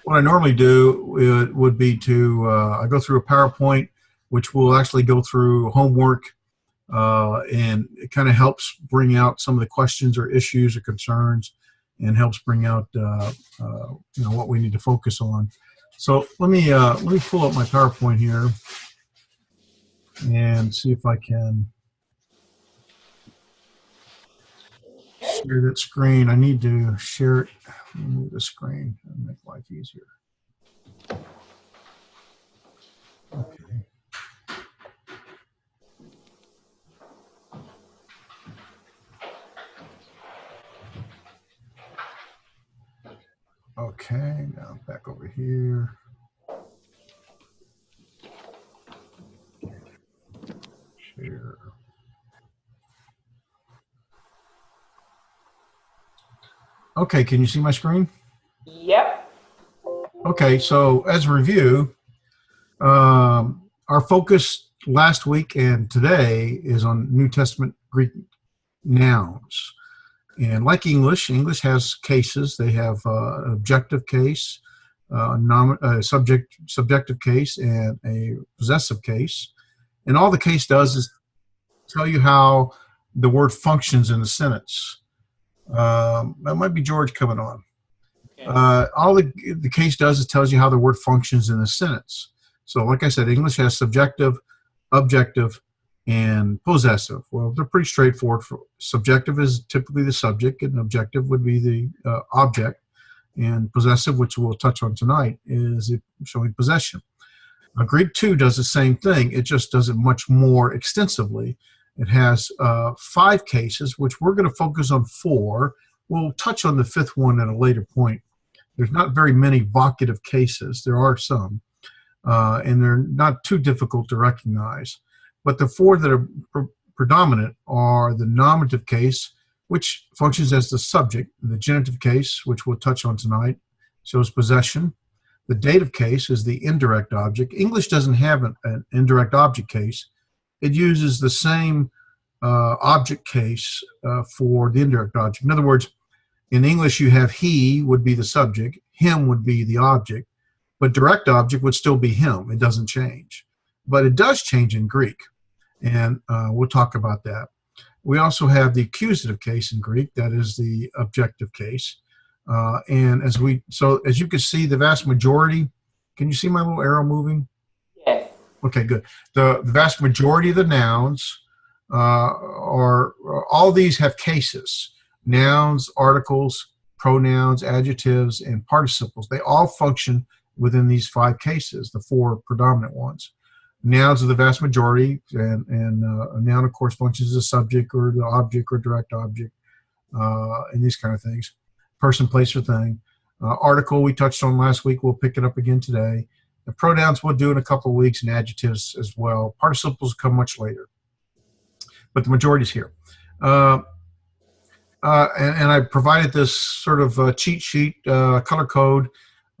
what I normally do would be to I go through a PowerPoint, which will actually go through homework, and it kind of helps bring out some of the questions or issues or concerns, and helps bring out what we need to focus on. So let me pull up my PowerPoint here and see if I can share that screen. I need to share it. Move the screen and make life easier. Okay. Okay, now back over here. Share. Okay, can you see my screen? Yep. Okay, so as a review, our focus last week and today is on New Testament Greek nouns. And like English has cases. They have an objective case, subjective case, and a possessive case. And all the case does is tell you how the word functions in the sentence. That might be George coming on. Okay. All the case does is tells you how the word functions in the sentence. So like I said, English has subjective, objective, and possessive. Well, they're pretty straightforward. Subjective is typically the subject, and objective would be the object. And possessive, which we'll touch on tonight, is showing possession. Greek 2 does the same thing. It just does it much more extensively. It has 5 cases, which we're going to focus on 4. We'll touch on the 5th one at a later point. There's not very many vocative cases. There are some, and they're not too difficult to recognize. But the 4 that are predominant are the nominative case, which functions as the subject. The genitive case, which we'll touch on tonight, shows possession. The dative case is the indirect object. English doesn't have an indirect object case. It uses the same object case for the indirect object. In other words, in English, you have he would be the subject, him would be the object, but direct object would still be him. It doesn't change. But it does change in Greek, and we'll talk about that. We also have the accusative case in Greek. That is the objective case. And as you can see, the vast majority, can you see my little arrow moving? Yes. Okay, good. The vast majority of the nouns all these have cases. Nouns, articles, pronouns, adjectives, and participles. They all function within these 5 cases, the 4 predominant ones. Nouns are the vast majority, and a noun, of course, functions as a subject or the object or direct object, and these kind of things. Person, place, or thing. Article we touched on last week. We'll pick it up again today. The pronouns we'll do in a couple of weeks, and adjectives as well. Participles come much later, but the majority is here. And I provided this sort of cheat sheet, color code.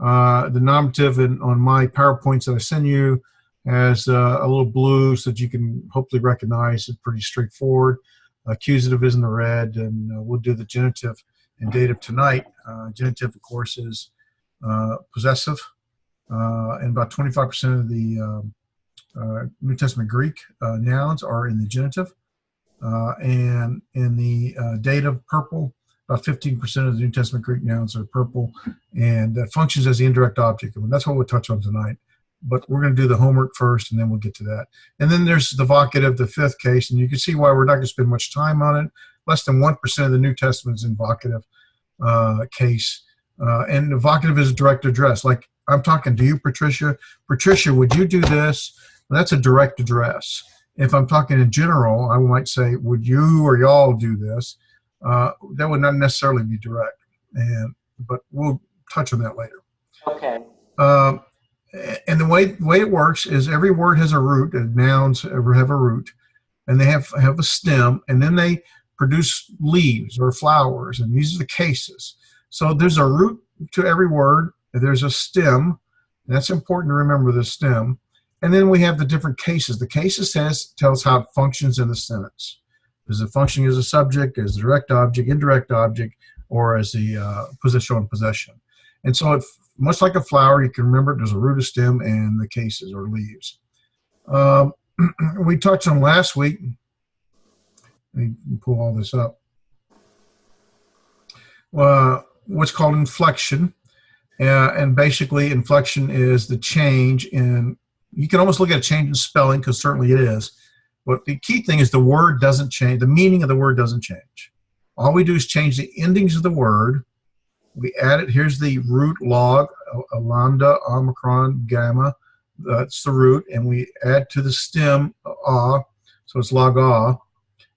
The nominative on my PowerPoints that I send you has a little blue so that you can hopefully recognize it. Pretty straightforward. Accusative is in the red, and we'll do the genitive and dative tonight. Genitive, of course, is possessive, and about 25% of the New Testament Greek nouns are in the genitive. And in the dative, purple, about 15% of the New Testament Greek nouns are purple, and that functions as the indirect object. And that's what we'll touch on tonight. But we're going to do the homework first, and then we'll get to that. And then there's the vocative, the 5th case, and you can see why we're not going to spend much time on it. Less than 1% of the New Testament is in vocative case. And the vocative is a direct address. Like, I'm talking to you, Patricia. Patricia, would you do this? Well, that's a direct address. If I'm talking in general, I might say, would you or y'all do this? That would not necessarily be direct, but we'll touch on that later. Okay. And the way it works is every word has a root, and nouns have a root, and they have a stem, and then they produce leaves or flowers, and these are the cases. So there's a root to every word, there's a stem, and that's important to remember, the stem. And then we have the different cases. The cases tells how it functions in the sentence. Does it function as a subject, as a direct object, indirect object, or as the possession? And so, much like a flower, you can remember there's a root, a stem, and the cases or leaves. We touched on last week. Let me pull all this up. What's called inflection. And basically, inflection is the change in, you can almost look at a change in spelling, because certainly it is. But the key thing is the word doesn't change. The meaning of the word doesn't change. All we do is change the endings of the word. We add it. Here's the root log, lambda, omicron, gamma. That's the root. And we add to the stem, so it's log ah.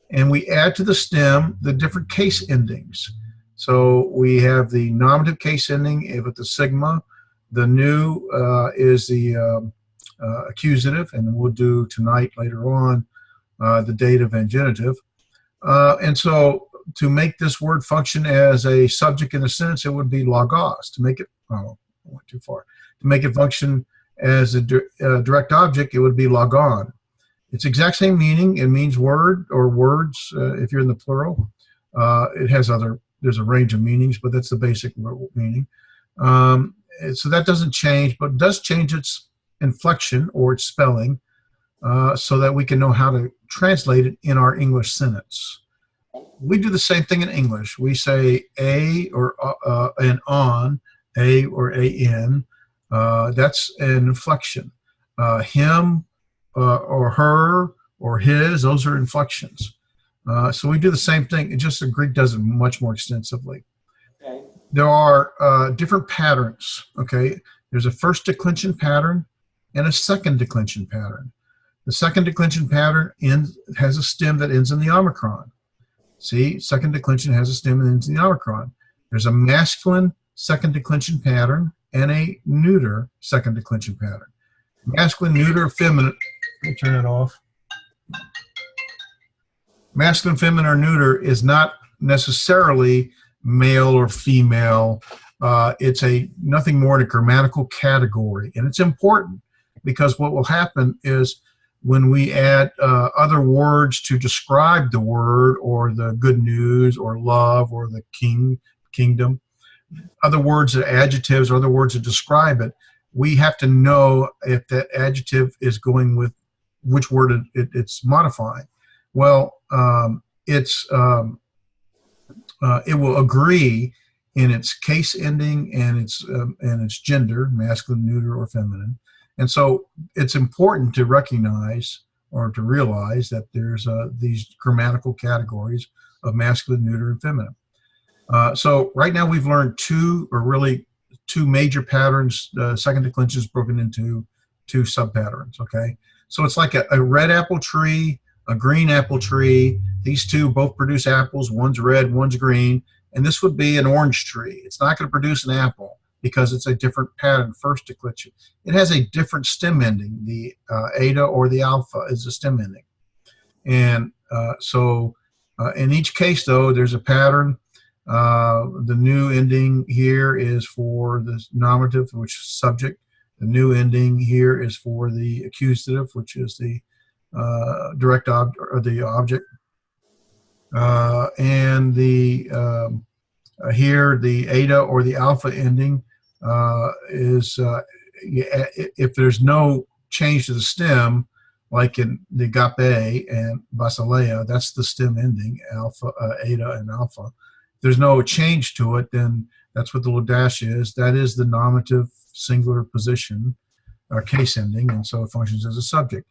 And we add to the stem the different case endings. So we have the nominative case ending with the sigma. The new is the accusative, and we'll do tonight later on the dative and genitive. And so to make this word function as a subject in a sentence, it would be logos. To make it, oh, I went too far. To make it function as a direct object, it would be logon. It's exact same meaning. It means word or words if you're in the plural. It has there's a range of meanings, but that's the basic meaning. So that doesn't change, but it does change its inflection or its spelling so that we can know how to translate it in our English sentence. We do the same thing in English. We say a or an on, a or an. That's an inflection. Him or her or his, those are inflections. So we do the same thing. It's just the Greek does it much more extensively. Okay. There are different patterns. Okay, there's a first declension pattern and a second declension pattern. The second declension pattern has a stem that ends in the omicron. See, second declension has a stem that ends in the omicron. There's a masculine second declension pattern and a neuter second declension pattern. Masculine, neuter, feminine. Let me turn it off. Masculine, feminine, or neuter is not necessarily male or female. It's nothing more than a grammatical category, and it's important because what will happen is when we add other words to describe the word or the good news or love or the kingdom, other words, adjectives, or other words that describe it, we have to know if that adjective is going with which word it's modifying. Well, it will agree in its case ending and its gender, masculine, neuter, or feminine. And so it's important to recognize or to realize that there's these grammatical categories of masculine, neuter, and feminine. So right now we've learned two major patterns. Second declension is broken into two sub-patterns, okay? So it's like a red apple tree, a green apple tree. These two both produce apples. One's red, one's green. And this would be an orange tree. It's not going to produce an apple because it's a different pattern, first declension. It has a different stem ending. The eta or the alpha is the stem ending. And so in each case, though, there's a pattern. The new ending here is for the nominative, which is subject. The new ending here is for the accusative, which is the direct object or the object. And here the eta or the alpha ending is if there's no change to the stem, like in the agape and basileia, that's the stem ending, alpha, eta, and alpha. If there's no change to it, then that's what the little dash is. That is the nominative singular position or case ending, and so it functions as a subject.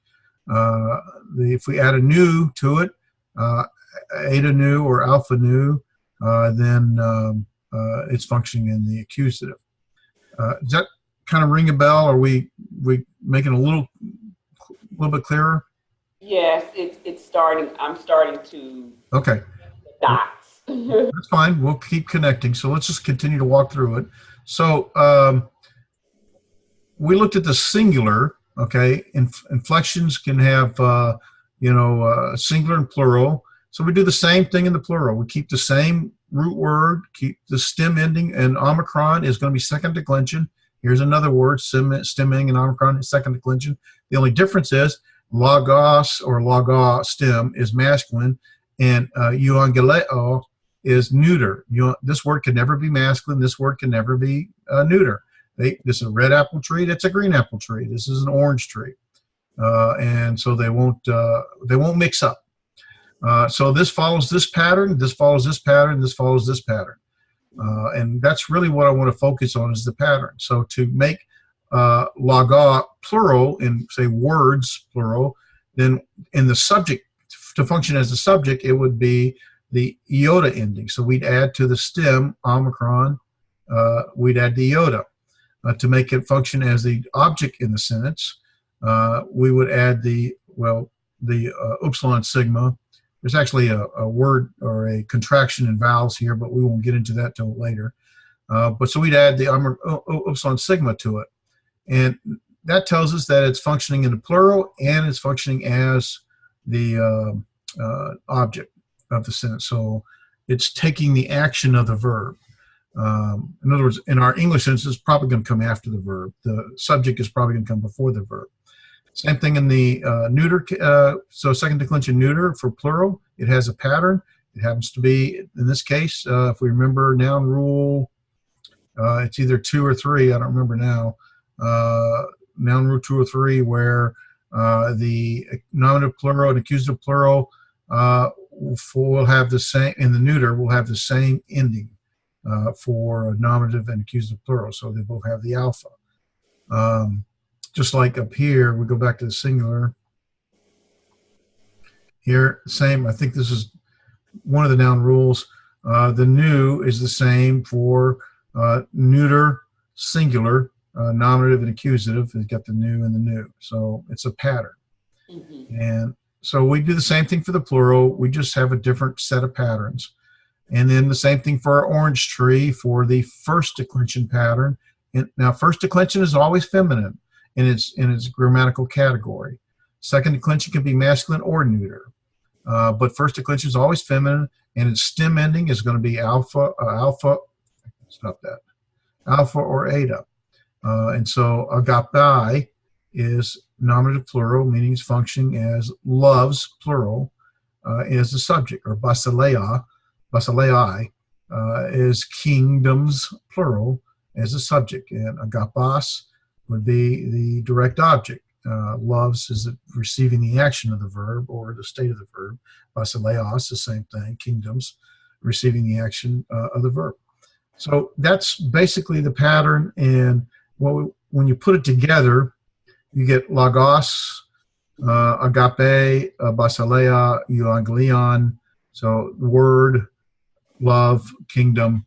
If we add a new to it, eta new or alpha new, then it's functioning in the accusative. Does that kind of ring a bell? Are we making a little bit clearer? Yes, it's starting. I'm starting to. Okay. The dots. That's fine. We'll keep connecting. So let's just continue to walk through it. So we looked at the singular. Okay, inflections can have singular and plural. So we do the same thing in the plural. We keep the same root word, keep the stem ending, and omicron is going to be second declension. Here's another word, stem ending and omicron is second declension. The only difference is logos or logo stem is masculine, and euangeleo is neuter. This word can never be masculine. This word can never be neuter. This is a red apple tree. That's a green apple tree. This is an orange tree, and so they won't mix up. So this follows this pattern. This follows this pattern. This follows this pattern, and that's really what I want to focus on is the pattern. So to make laga plural in say words plural, then in the subject to function as the subject, it would be the iota ending. So we'd add to the stem omicron. We'd add the iota. To make it function as the object in the sentence, we would add the upsilon sigma. There's actually a word or a contraction in vowels here, but we won't get into that till later. But so we'd add the upsilon sigma to it. And that tells us that it's functioning in the plural and it's functioning as the object of the sentence. So it's taking the action of the verb. In other words, in our English sentence, it's probably going to come after the verb. The subject is probably going to come before the verb. Same thing in the neuter. So second declension neuter for plural, it has a pattern. It happens to be, in this case, if we remember noun rule, it's either 2 or 3. I don't remember now. Noun rule 2 or 3, where the nominative plural and accusative plural will have the same, in the neuter, will have the same ending for nominative and accusative plural. So they both have the alpha. Just like up here, we go back to the singular. Here, same. I think this is one of the noun rules. The new is the same for neuter, singular, nominative, and accusative. It's got the new and the new. So it's a pattern. Mm-hmm. And so we do the same thing for the plural. We just have a different set of patterns. And then the same thing for our orange tree for the first declension pattern. And now, first declension is always feminine in its grammatical category. Second declension can be masculine or neuter. But first declension is always feminine, and its stem ending is going to be alpha or eta. And so agape is nominative plural, meaning it's functioning as loves plural, is the subject, or basileia is kingdoms plural as a subject, and agapos would be the direct object. Loves is receiving the action of the verb or the state of the verb. Basileos, the same thing. Kingdoms, receiving the action of the verb. So that's basically the pattern. And when you put it together, you get logos, agape, basileia, euangelion. So word, love, kingdom,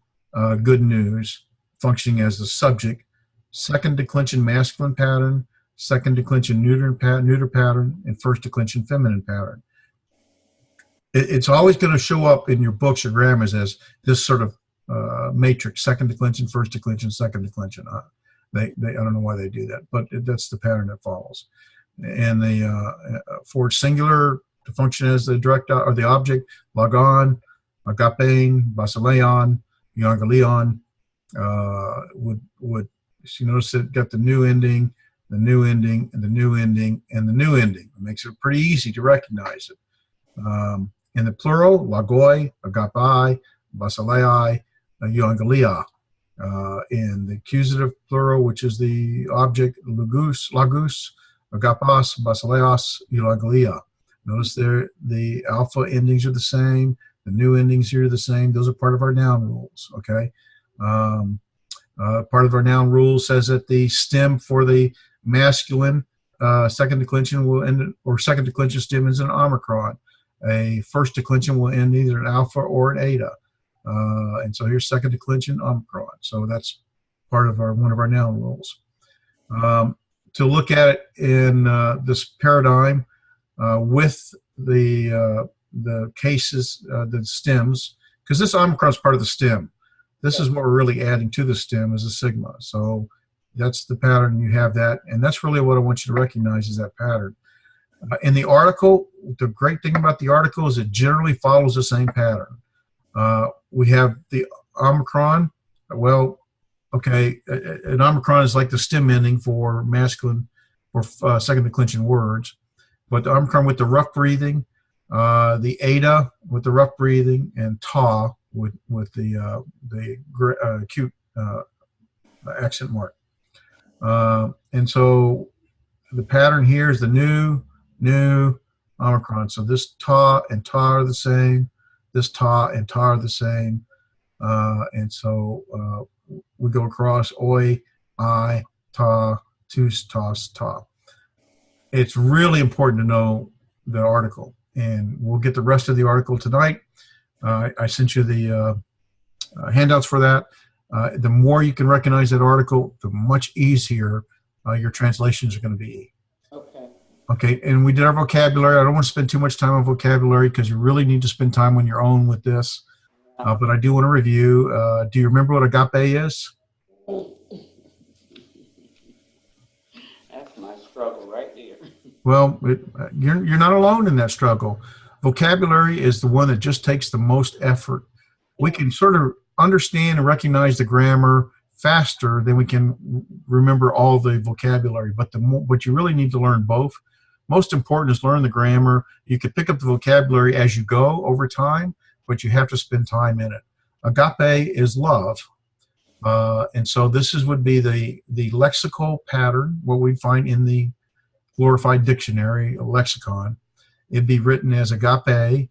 good news, functioning as the subject. Second declension masculine pattern, second declension neuter pattern, and first declension feminine pattern. It's always going to show up in your books or grammars as this sort of matrix: second declension, first declension, second declension. I don't know why they do that, but that's the pattern that follows. And for singular to function as the direct or the object, logon, agapein, basileon, euangelion, would you notice it got the new ending, the new ending, and the new ending, and the new ending. It makes it pretty easy to recognize it. In the plural, lagoi, agapai, basileia, euangelia. In the accusative plural, which is the object, lagus, agapas, basileos, euangelia. Notice there the alpha endings are the same, the new endings here are the same. Those are part of our noun rules, okay? Part of our noun rule says that the stem for the masculine second declension will end, or second declension stem is an omicron. A first declension will end either an alpha or an eta. And so here's second declension omicron. So that's part of one of our noun rules. To look at it in this paradigm with the cases, the stems, because this omicron is part of the stem. This is what we're really adding to the stem is a sigma. So that's the pattern. You have that, and that's really what I want you to recognize is that pattern. In the article, the great thing about the article is it generally follows the same pattern. We have the omicron. Well, okay, an omicron is like the stem ending for masculine or second declension words, but the omicron with the rough breathing, the eta with the rough breathing, and ta acute accent mark. And so the pattern here is the new Omicron. So this ta and ta are the same. This ta and ta are the same. And so we go across oi, I, ta, tus, tas, ta. It's really important to know the article, and we'll get the rest of the article tonight. I sent you the handouts for that. The more you can recognize that article, the much easier your translations are going to be. Okay. Okay, and we did our vocabulary. I don't want to spend too much time on vocabulary because you really need to spend time on your own with this. But I do want to review. Do you remember what agape is? That's my struggle right there. Well, you're not alone in that struggle. Vocabulary is the one that just takes the most effort. We can sort of understand and recognize the grammar faster than we can remember all the vocabulary. But you really need to learn both. Most important is learn the grammar. You can pick up the vocabulary as you go over time, but you have to spend time in it. Agape is love. And so this would be the lexical pattern, what we find in the glorified dictionary, a lexicon. It'd be written as agape,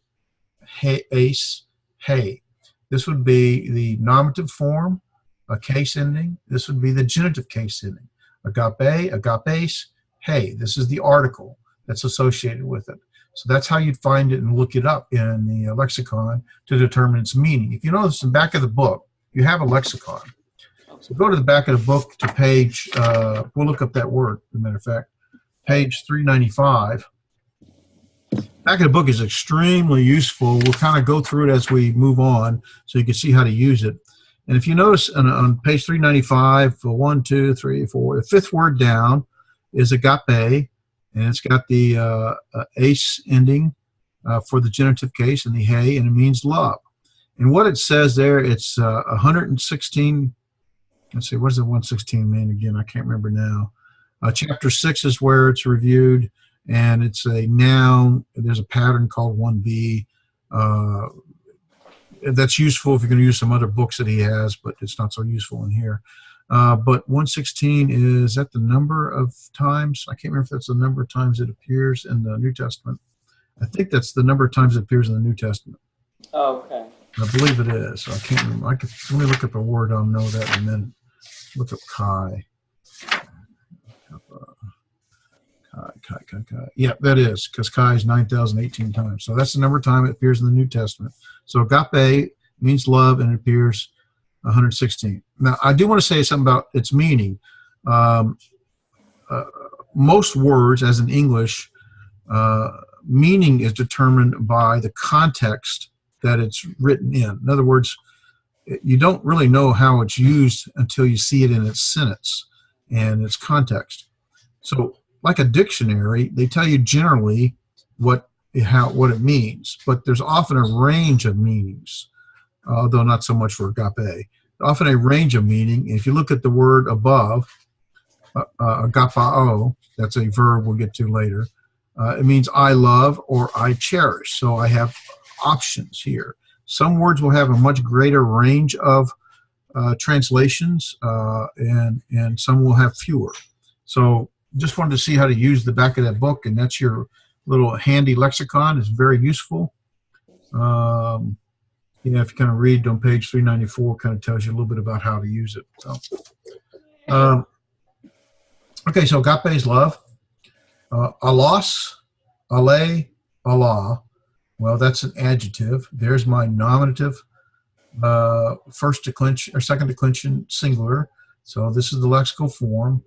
hey, ace, hey. This would be the nominative form, a case ending. This would be the genitive case ending. Agape, agapes, hey. This is the article that's associated with it. So that's how you'd find it and look it up in the lexicon to determine its meaning. If you notice in the back of the book, you have a lexicon. So go to the back of the book to page, we'll look up that word, as a matter of fact, page 395. Back of the book is extremely useful. We'll kind of go through it as we move on so you can see how to use it. And if you notice on page 395, 1, 2, 3, 4, the fifth word down is agape, and it's got the ace ending for the genitive case and the hey, and it means love. And what it says there, it's 116. Let's see, what does the 116 mean again? I can't remember now. Chapter 6 is where it's reviewed, and it's a noun. There's a pattern called 1B. That's useful if you're going to use some other books that he has, but it's not so useful in here. But 116 is that the number of times? I can't remember if that's the number of times it appears in the New Testament. I think that's the number of times it appears in the New Testament. Okay. I believe it is. I can't remember. Let me look up a word. I'll know that in a minute. Look up Chi. Chi. Yeah, that is, because Chi is 9,018 times. So that's the number of time it appears in the New Testament. So agape means love, and it appears 116. Now, I do want to say something about its meaning. Most words, as in English, meaning is determined by the context that it's written in. In other words, you don't really know how it's used until you see it in its sentence and its context. So, like a dictionary, they tell you generally what it means, but there's often a range of meanings, although not so much for agape. Often a range of meaning. If you look at the word above, agapao, that's a verb we'll get to later. It means I love or I cherish. So I have options here. Some words will have a much greater range of translations, and some will have fewer. So just wanted to see how to use the back of that book, and that's your little handy lexicon. It's very useful. If you kind of read on page 394, kind of tells you a little bit about how to use it. So, okay, so agape is love. Alos, ale, Allah. Well, that's an adjective. There's my nominative, first declension or second declension singular. So this is the lexical form.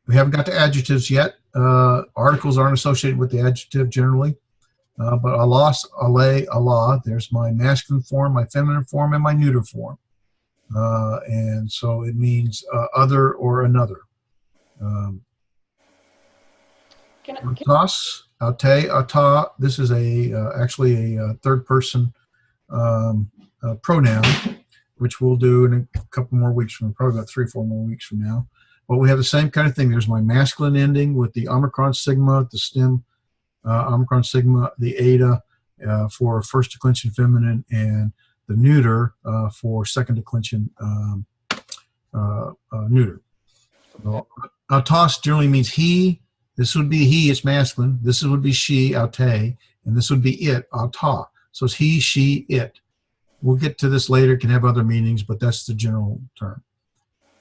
We haven't got to adjectives yet. Articles aren't associated with the adjective generally. But alos, ale, Allah, there's my masculine form, my feminine form, and my neuter form. And so it means other or another. Autas, aute, ata, this is actually a third person pronoun, which we'll do in a couple more weeks from, probably about 3 or 4 more weeks from now. But we have the same kind of thing. There's my masculine ending with the omicron sigma, the stem omicron sigma, the eta for first declension feminine, and the neuter for second declension neuter. So, autos generally means he. This would be he, it's masculine. This would be she, aute, and this would be it, auta. So it's he, she, it. We'll get to this later. It can have other meanings, but that's the general term.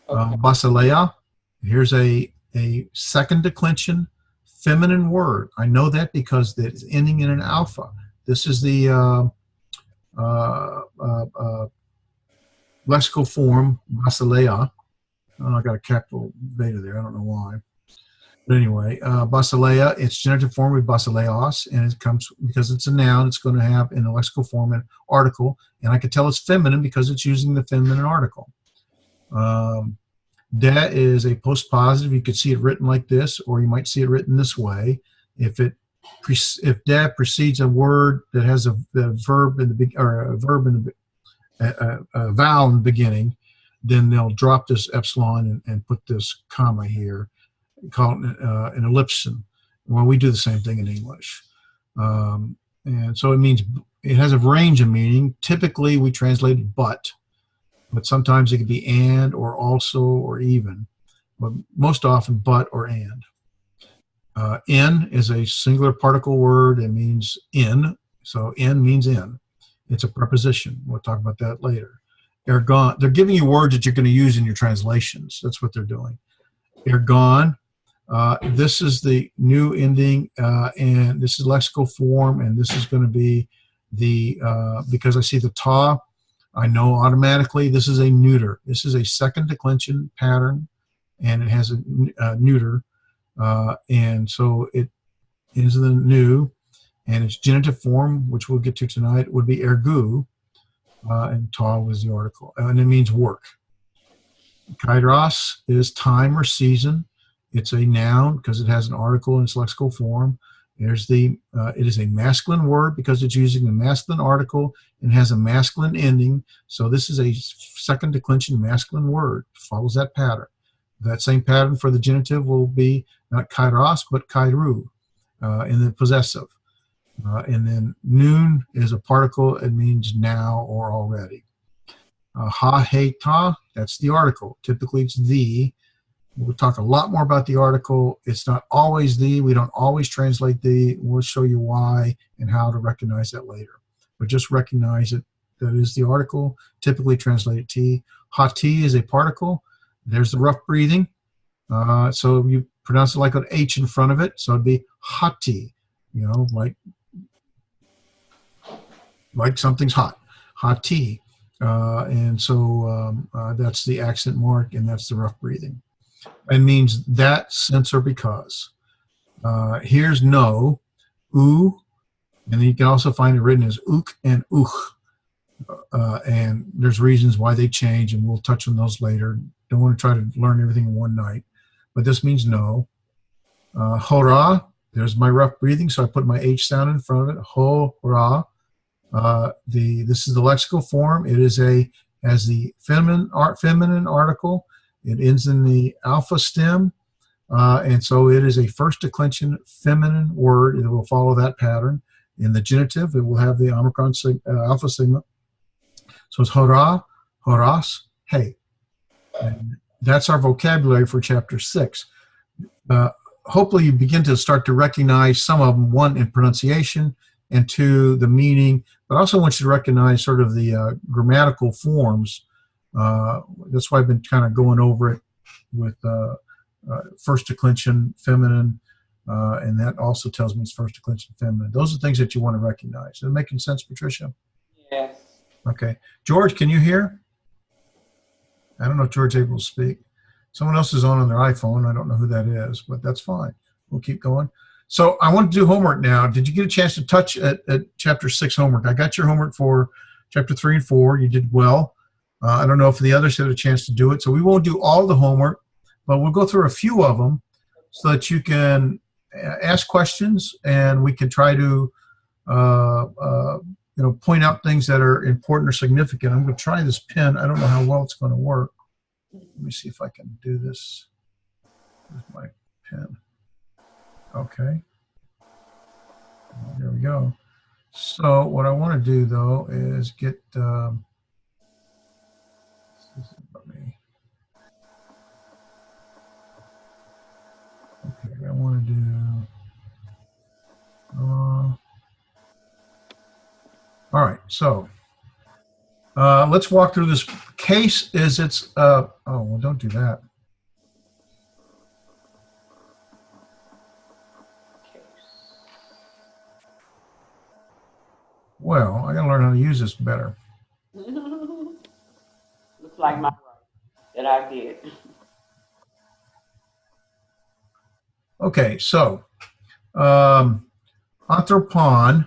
Okay. Basileia, here's a second declension feminine word. I know that because it's ending in an alpha. This is the lexical form, basileia. Oh, I got a capital beta there. I don't know why. But anyway, basileia, its genitive form is basileos, and it comes because it's a noun. It's going to have in the lexical form an article, and I can tell it's feminine because it's using the feminine article. Da is a postpositive. You could see it written like this, or you might see it written this way. If da precedes a word that has a verb in the or a verb in the a vowel in the beginning, then they'll drop this epsilon and put this comma here, call it an ellipsion. Well, we do the same thing in English, and so it means it has a range of meaning. Typically, we translate it but sometimes it could be and or also or even, but most often but or and. In is a singular particle word. It means in, so in means in. It's a preposition. We'll talk about that later. Ergon, they're giving you words that you're going to use in your translations. That's what they're doing. Ergon, this is the new ending, and this is lexical form, and this is going to be the, because I see the ta, I know automatically this is a neuter. This is a second declension pattern, and it has a neuter, and so it is the new, and its genitive form, which we'll get to tonight, would be ergu, and ta was the article, and it means work. Kairos is time or season. It's a noun because it has an article in its lexical form. There's the, it is a masculine word because it's using a masculine article and has a masculine ending. So this is a second declension masculine word. Follows that pattern. That same pattern for the genitive will be not kairos, but kairu in the possessive. And then noon is a particle. It means now or already. Ha, he, ta, that's the article. Typically it's the. We'll talk a lot more about the article. It's not always the. We don't always translate the. We'll show you why and how to recognize that later. But just recognize it. That is the article, typically translated T. Ha-T is a particle. There's the rough breathing. So you pronounce it like an H in front of it. So it'd be hati, you know, like something's hot. Hati. And so that's the accent mark, and that's the rough breathing. It means that, since, or because. Here's no, oo, and then you can also find it written as ook and uch. And there's reasons why they change, and we'll touch on those later. Don't want to try to learn everything in one night. But this means no. Hora, there's my rough breathing, so I put my H sound in front of it. Hora. This is the lexical form. It is as the feminine article. It ends in the alpha stem, and so it is a first declension feminine word. It will follow that pattern. In the genitive, it will have the omicron alpha sigma. So it's hora, horas, hey. And that's our vocabulary for chapter 6. Hopefully you begin to start to recognize some of them, one, in pronunciation, and two, the meaning, but I also want you to recognize sort of the grammatical forms. That's why I've been kind of going over it with first declension feminine, and that also tells me it's first declension feminine. Those are things that you want to recognize. Is that making sense, Patricia? Yes. Okay. George, can you hear? I don't know if George's able to speak. Someone else is on their iPhone. I don't know who that is, but that's fine. We'll keep going. So I want to do homework now. Did you get a chance to touch at chapter 6 homework? I got your homework for chapter 3 and 4. You did well. I don't know if the others had a chance to do it. So we won't do all the homework, but we'll go through a few of them so that you can ask questions and we can try to point out things that are important or significant. I'm going to try this pen. I don't know how well it's going to work. Let me see if I can do this with my pen. Okay. There we go. So what I want to do though is get. Let me. Okay, I want to do. All right, so let's walk through this. Case is its. Oh, well, don't do that. Well, I got to learn how to use this better. Looks like my right that I did. Okay, so anthropon,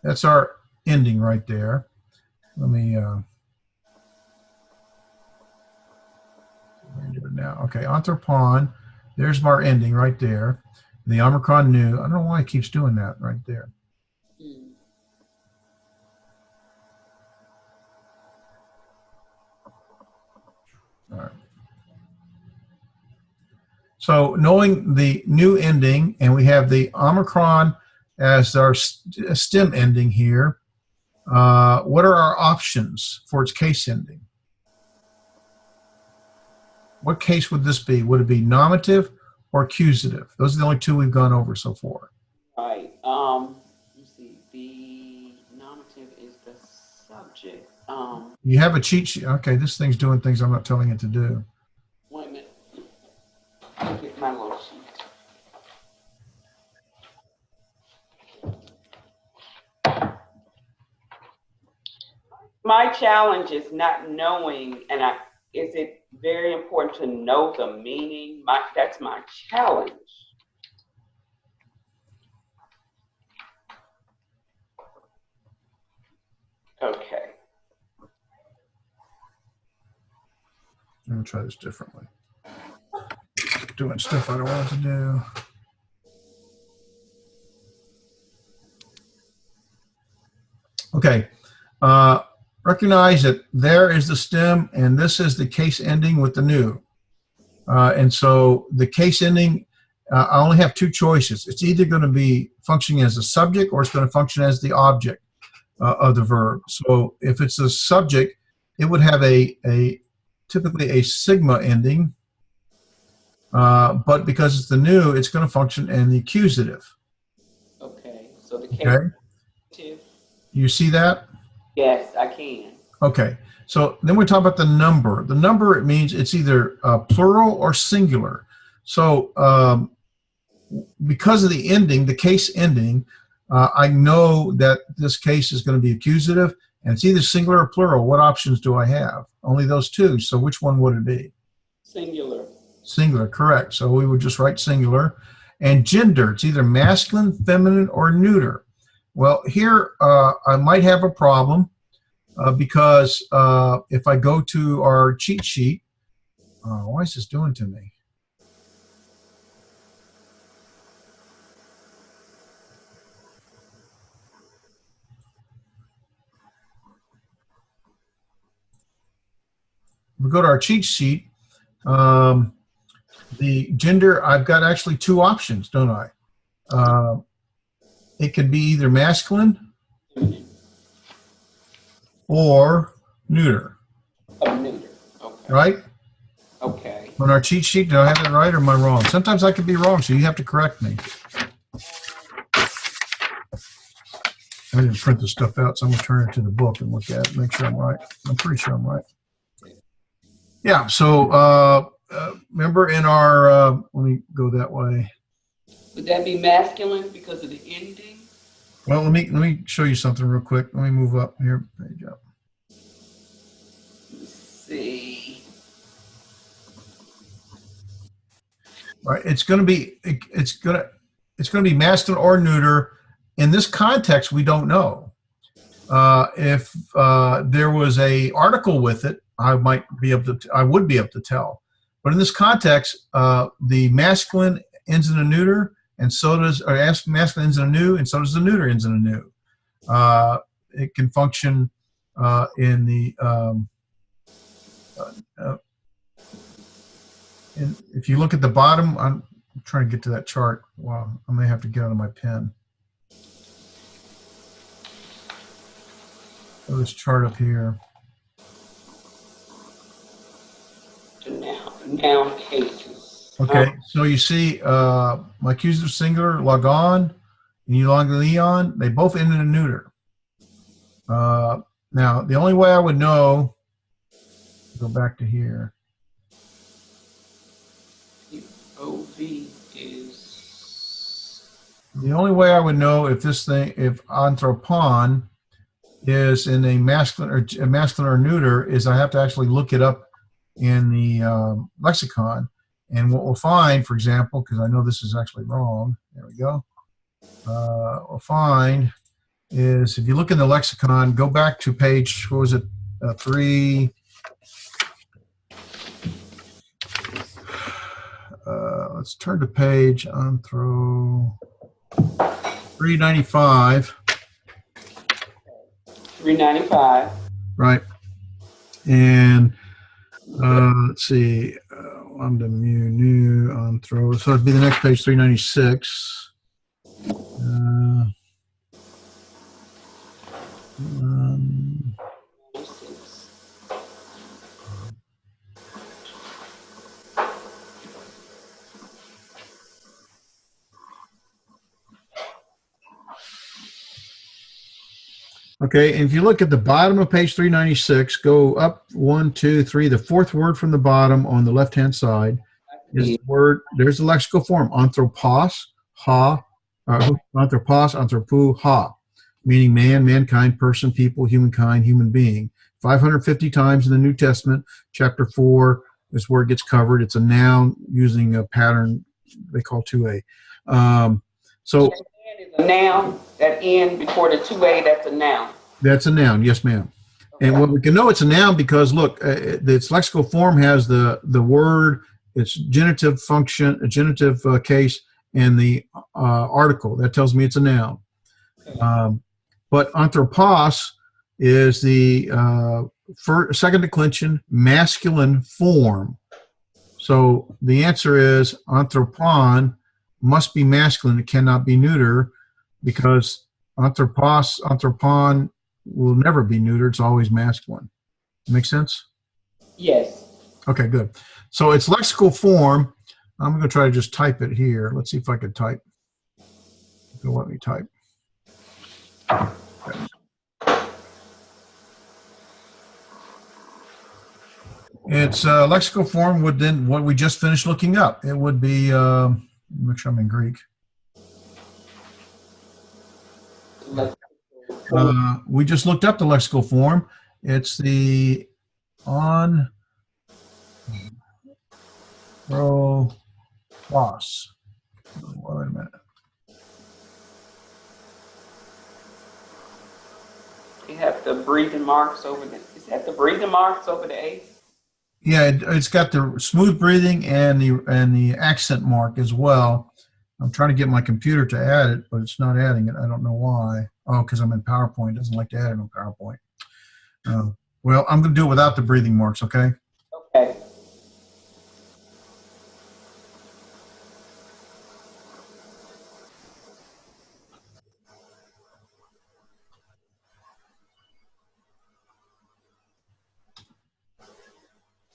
that's our ending right there. Let me do it now. Okay, anthropon, there's our ending right there. The Omicron new, I don't know why it keeps doing that right there. All right. So knowing the new ending, and we have the Omicron as our stem ending here, what are our options for its case ending? What case would this be? Would it be nominative or accusative? Those are the only two we've gone over so far. Right. Let's see. The nominative is the subject. You have a cheat sheet. Okay, this thing's doing things I'm not telling it to do. Wait a minute. I'll get my little sheet. My challenge is not knowing, and is it very important to know the meaning? That's my challenge. Okay. I'm gonna try this differently. Doing stuff I don't want to do. Okay. Recognize that there is the stem and this is the case ending with the new. And so the case ending, I only have two choices. It's either going to be functioning as a subject or it's going to function as the object of the verb. So if it's a subject, it would have typically a sigma ending. But because it's the new, it's going to function in the accusative. Okay. So the case. You see that? Yes, I can. Okay. So then we talk about the number. The number, it means it's either plural or singular. So because of the ending, the case ending, I know that this case is going to be accusative, and it's either singular or plural. What options do I have? Only those two. So which one would it be? Singular. Singular, correct. So we would just write singular. And gender, it's either masculine, feminine, or neuter. Well, here I might have a problem because if I go to our cheat sheet, why is this doing to me? If we go to our cheat sheet, the gender, I've got actually two options, don't I? It could be either masculine or neuter. Oh, neuter. Okay. Right? Okay. On our cheat sheet, do I have it right or am I wrong? Sometimes I could be wrong, so you have to correct me. I didn't print the stuff out, so I'm going to turn it to the book and look at it, make sure I'm right. I'm pretty sure I'm right. Yeah, so remember in our, let me go that way. Would that be masculine because of the ending? Well, let me show you something real quick. Let me move up here, page up. Let's see. All right, it's going to be masculine or neuter. In this context, we don't know. If there was a article with it, I would be able to tell. But in this context, the masculine ends in a neuter, and so does, or masculine ends in a new, and so does the neuter ends in a new. It can function in the and if you look at the bottom, I'm trying to get to that chart. Wow, I may have to get out of my pen. this chart up here. Noun cases. Okay, so you see my accusative singular, logon, and leon, they both end in a neuter. Now, the only way I would know, go back to here. OV is... The only way I would know if this thing, if anthropon is in a masculine or neuter, is I have to actually look it up in the lexicon. And what we'll find, for example, because I know this is actually wrong, there we go. We'll find is if you look in the lexicon, go back to page, what was it, 3. Let's turn to page anthro 395. 395. Right. And let's see, lambda mu new anthro. So it'd be the next page, 396. Okay, and if you look at the bottom of page 396, go up 1, 2, 3, the fourth word from the bottom on the left-hand side is the word, there's the lexical form, anthropos, ha, anthropos, anthropou, ha, meaning man, mankind, person, people, humankind, human being. 550 times in the New Testament, chapter 4 is where it gets covered. It's a noun using a pattern they call 2A. So a noun, that N before the 2A, that's a noun. That's a noun, yes, ma'am. Okay. And what we can know it's a noun because look, its lexical form has the word, its genitive function, a genitive case, and the article. That tells me it's a noun. Okay. But anthropos is the second declension masculine form. So the answer is anthropon must be masculine. It cannot be neuter because anthropos, anthropon will never be neuter. It's always masculine. Make sense? Yes. Okay, good. So it's lexical form. I'm going to try to just type it here. Let's see if I can type. It'll let me type. Okay. Its lexical form would then, what we just finished looking up, it would be, make sure I'm in Greek. We just looked up the lexical form. It's the on pro plus. Wait a minute. You have the breathing marks over the, is that the breathing marks over the A? Yeah, it's got the smooth breathing and the accent mark as well. I'm trying to get my computer to add it, but it's not adding it. I don't know why. Oh, because I'm in PowerPoint. It doesn't like to add it on PowerPoint. Well, I'm going to do it without the breathing marks, okay? Okay.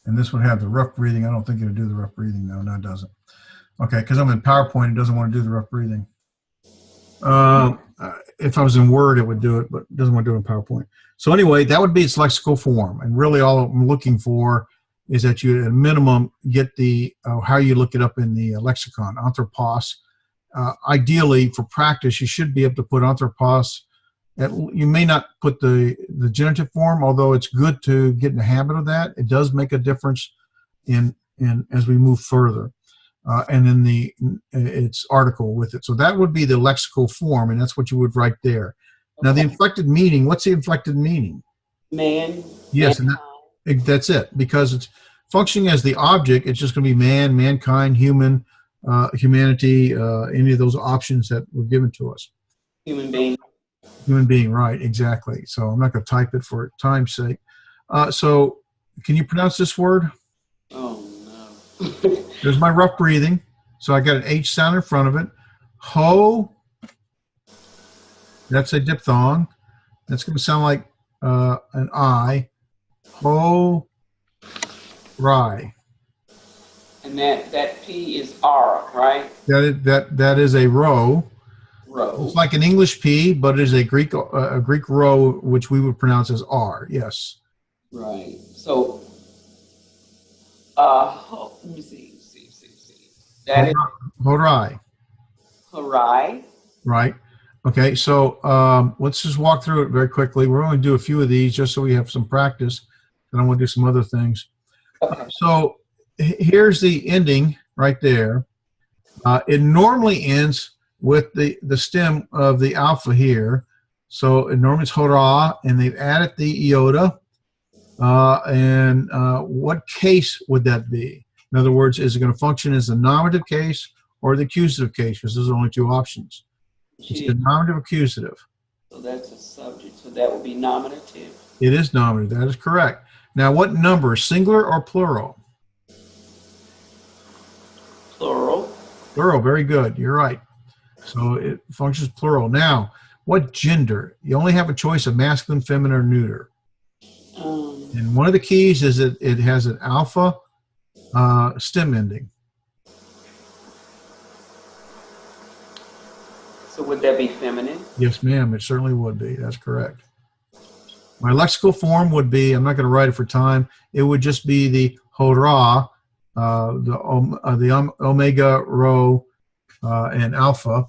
And this would have the rough breathing. I don't think it'll do the rough breathing, though. No, it doesn't. Okay, because I'm in PowerPoint, it doesn't want to do the rough breathing. If I was in Word, it would do it, but it doesn't want to do it in PowerPoint. So anyway, that would be its lexical form. And really all I'm looking for is that you, at a minimum, get the how you look it up in the lexicon, anthropos. Ideally, for practice, you should be able to put anthropos. You may not put the genitive form, although it's good to get in the habit of that. It does make a difference in as we move further. And then its article with it. So that would be the lexical form, and that's what you would write there. Now the inflected meaning, what's the inflected meaning? Man. Yes, and that's it. Because it's functioning as the object, it's just going to be man, mankind, human, humanity, any of those options that were given to us. Human being. Human being, right, exactly. So I'm not going to type it for time's sake. So can you pronounce this word? Oh, no. There's my rough breathing. So I got an H sound in front of it. Ho, that's a diphthong. That's going to sound like an I, ho, ri. And that P is R, right? That is a row. Row. It's like an English P, but it is a Greek row, which we would pronounce as R. Yes. Right. So, let me see. That is Horai. Harai. Right. Okay. So let's just walk through it very quickly. We're going to do a few of these just so we have some practice, and I want to do some other things. Okay. So here's the ending right there. It normally ends with the stem of the alpha here. So it normally is hora, and they've added the iota. And what case would that be? In other words, is it going to function as the nominative case or the accusative case? Because there's only two options. It's the nominative accusative. So that's a subject. So that would be nominative. It is nominative. That is correct. Now, what number, singular or plural? Plural. Plural. Very good. You're right. So it functions plural. Now, what gender? You only have a choice of masculine, feminine, or neuter. And one of the keys is that it has an alpha stem ending. So would that be feminine? Yes, ma'am. It certainly would be. That's correct. My lexical form would be, I'm not going to write it for time, it would just be the hora, the omega, rho, and alpha.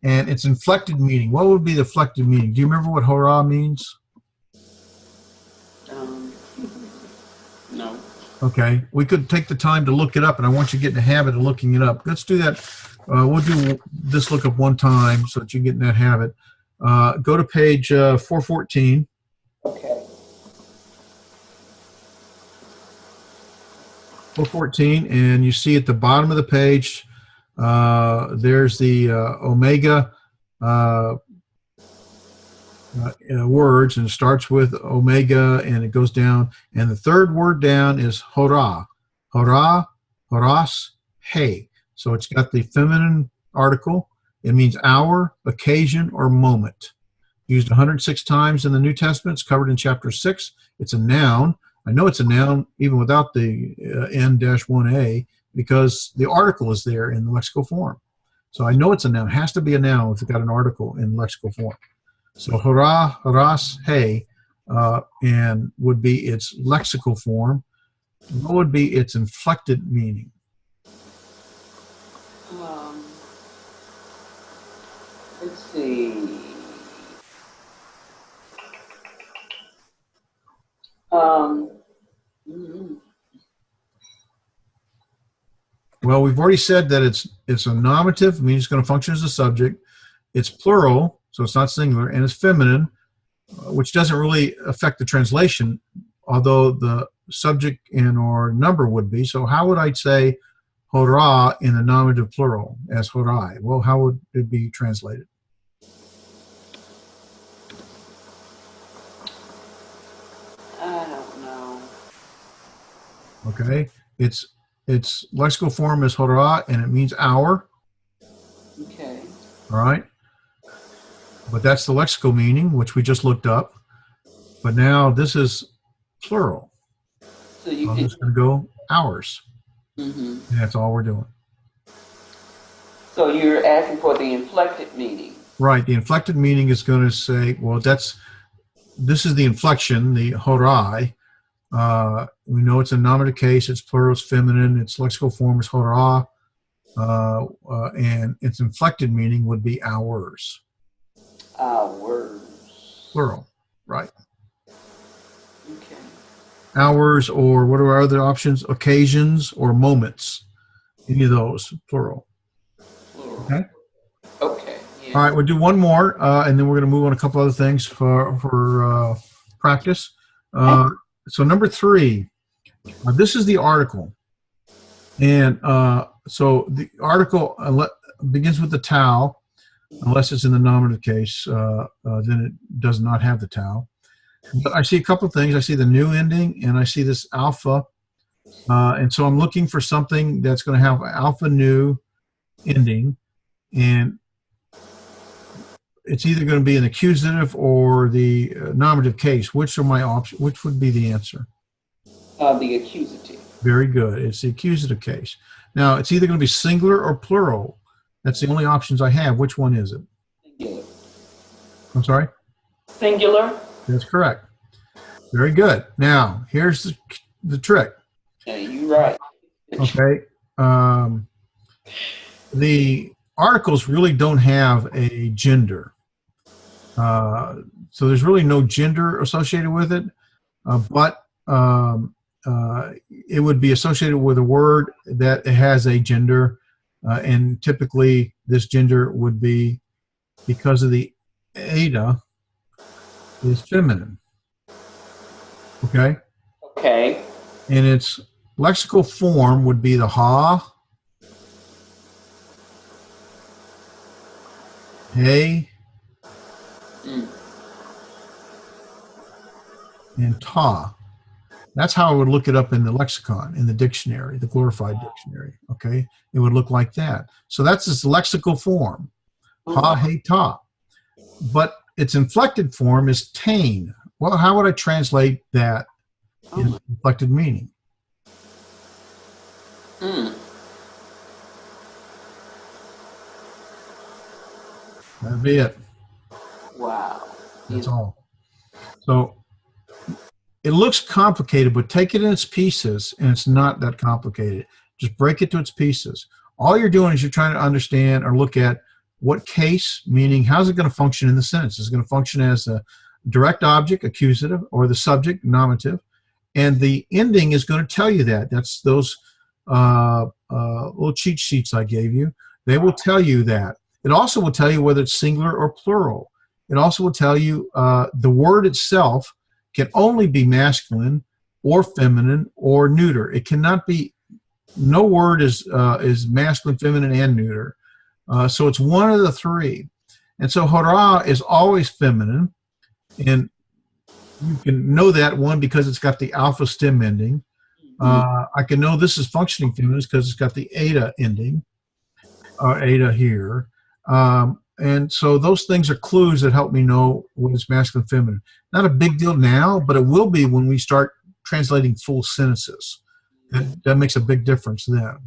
And its inflected meaning. What would be the inflected meaning? Do you remember what hora means? No. Okay, we could take the time to look it up, and I want you to get in the habit of looking it up. Let's do that. We'll do this lookup one time so that you get in that habit. Go to page 414. Okay. 414, and you see at the bottom of the page, there's the omega words, and it starts with omega and it goes down, and the third word down is hora, horas, hey. So it's got the feminine article. It means hour, occasion, or moment. Used 106 times in the New Testament. It's covered in chapter 6. It's a noun. I know it's a noun even without the N-1A because the article is there in the lexical form. So I know it's a noun. It has to be a noun if it's got an article in lexical form. So hora, horas, hey, and would be its lexical form. What would be its inflected meaning? Let's see. Well, we've already said that it's a nominative, means it's going to function as a subject. It's plural, so it's not singular, and it's feminine, which doesn't really affect the translation, although the subject and or number would be. So how would I say hora in the nominative plural as horai? Well, how would it be translated? I don't know. Okay, its lexical form is hora, and it means hour. Okay. All right. But that's the lexical meaning, which we just looked up. But now this is plural. So you I'm can. just going to go hours. And that's all we're doing. So you're asking for the inflected meaning. Right. The inflected meaning is going to say, well, this is the inflection, the horai. We know it's a nominative case. It's plural. It's feminine. Its lexical form is hora. And its inflected meaning would be hours. Hours. Plural. Right. Okay. Hours, or what are our other options? Occasions or moments. Any of those, plural. Plural. Okay. Okay. Yeah. All right, we'll do one more, and then we're going to move on a couple other things for practice. So number 3, this is the article. And so the article begins with the tau, unless it's in the nominative case, then it does not have the tau. But I see a couple of things. I see the new ending, and I see this alpha. And so I'm looking for something that's going to have alpha new ending. And it's either going to be an accusative or the nominative case. Which are my options? Which would be the answer? The accusative. Very good. It's the accusative case. Now, it's either going to be singular or plural. That's the only options I have. Which one is it? Singular. I'm sorry? Singular. That's correct. Very good. Now, here's the trick. Yeah, you're right. Okay. The articles really don't have a gender. So there's really no gender associated with it, but it would be associated with a word that has a gender, and typically this gender would be, because of the eta, is feminine. Okay? Okay. And its lexical form would be the ha, hey, and ta. That's how I would look it up in the lexicon, in the dictionary, the glorified dictionary. Okay? It would look like that. So that's its lexical form. Ha, hey, ta. But its inflected form is tain. Well, how would I translate that in inflected meaning? That'd be it. Wow. That's all. So it looks complicated, but take it in its pieces, and it's not that complicated. Just break it to its pieces. All you're doing is you're trying to understand or look at what case, meaning how's it going to function in the sentence? Is it going to function as a direct object, accusative, or the subject, nominative? And the ending is going to tell you that. That's those little cheat sheets I gave you. They will tell you that. It also will tell you whether it's singular or plural. It also will tell you the word itself can only be masculine or feminine or neuter. It cannot be, no word is masculine, feminine, and neuter. So it's one of the three. And so hara is always feminine. And you can know that, one, because it's got the alpha stem ending. I can know this is functioning feminine because it's got the eta ending, eta here. And so those things are clues that help me know what is masculine, feminine. Not a big deal now, but it will be when we start translating full sentences. That makes a big difference then.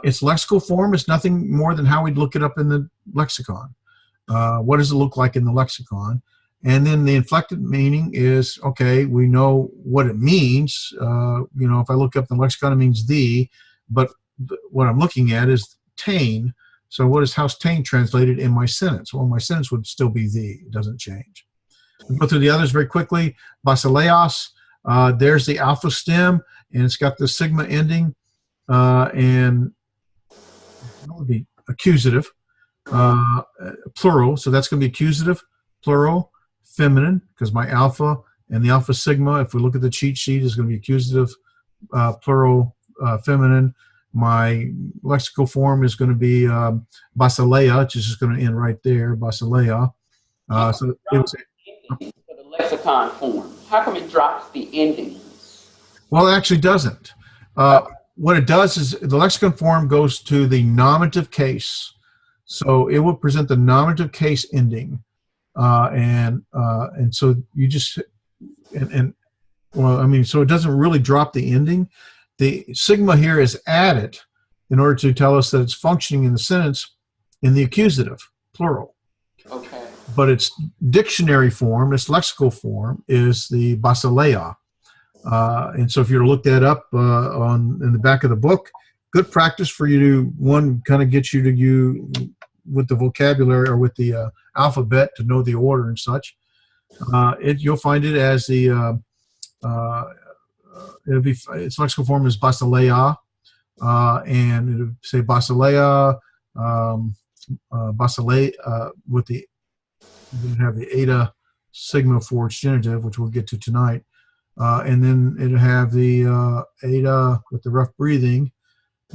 Its lexical form is nothing more than how we'd look it up in the lexicon. What does it look like in the lexicon? And then the inflected meaning is, okay, we know what it means. If I look up the lexicon, it means the, but what I'm looking at is tain. So how's tain translated in my sentence? Well, my sentence would still be the. It doesn't change. We'll go through the others very quickly. Basileos, there's the alpha stem, and it's got the sigma ending, and that would be accusative, plural. So that's going to be accusative, plural, feminine, because my alpha and the alpha sigma, if we look at the cheat sheet, is going to be accusative, plural, feminine. My lexical form is going to be basileia, which is just going to end right there, basileia. So it was for the lexicon form. How come it drops the endings? Well, it actually doesn't. What it does is the lexicon form goes to the nominative case. So it will present the nominative case ending. And so you just, so it doesn't really drop the ending. The sigma here is added in order to tell us that it's functioning in the sentence in the accusative, plural. Okay. But its dictionary form, its lexical form, is the basileia. And so if you were to look that up in the back of the book, good practice for you to, one, kind of get you with the vocabulary or with the alphabet to know the order and such. You'll find it as the its lexical form is basileia, and it'll say basileia, with the, you have the eta sigma for its genitive, which we'll get to tonight, and then it'll have the eta with the rough breathing,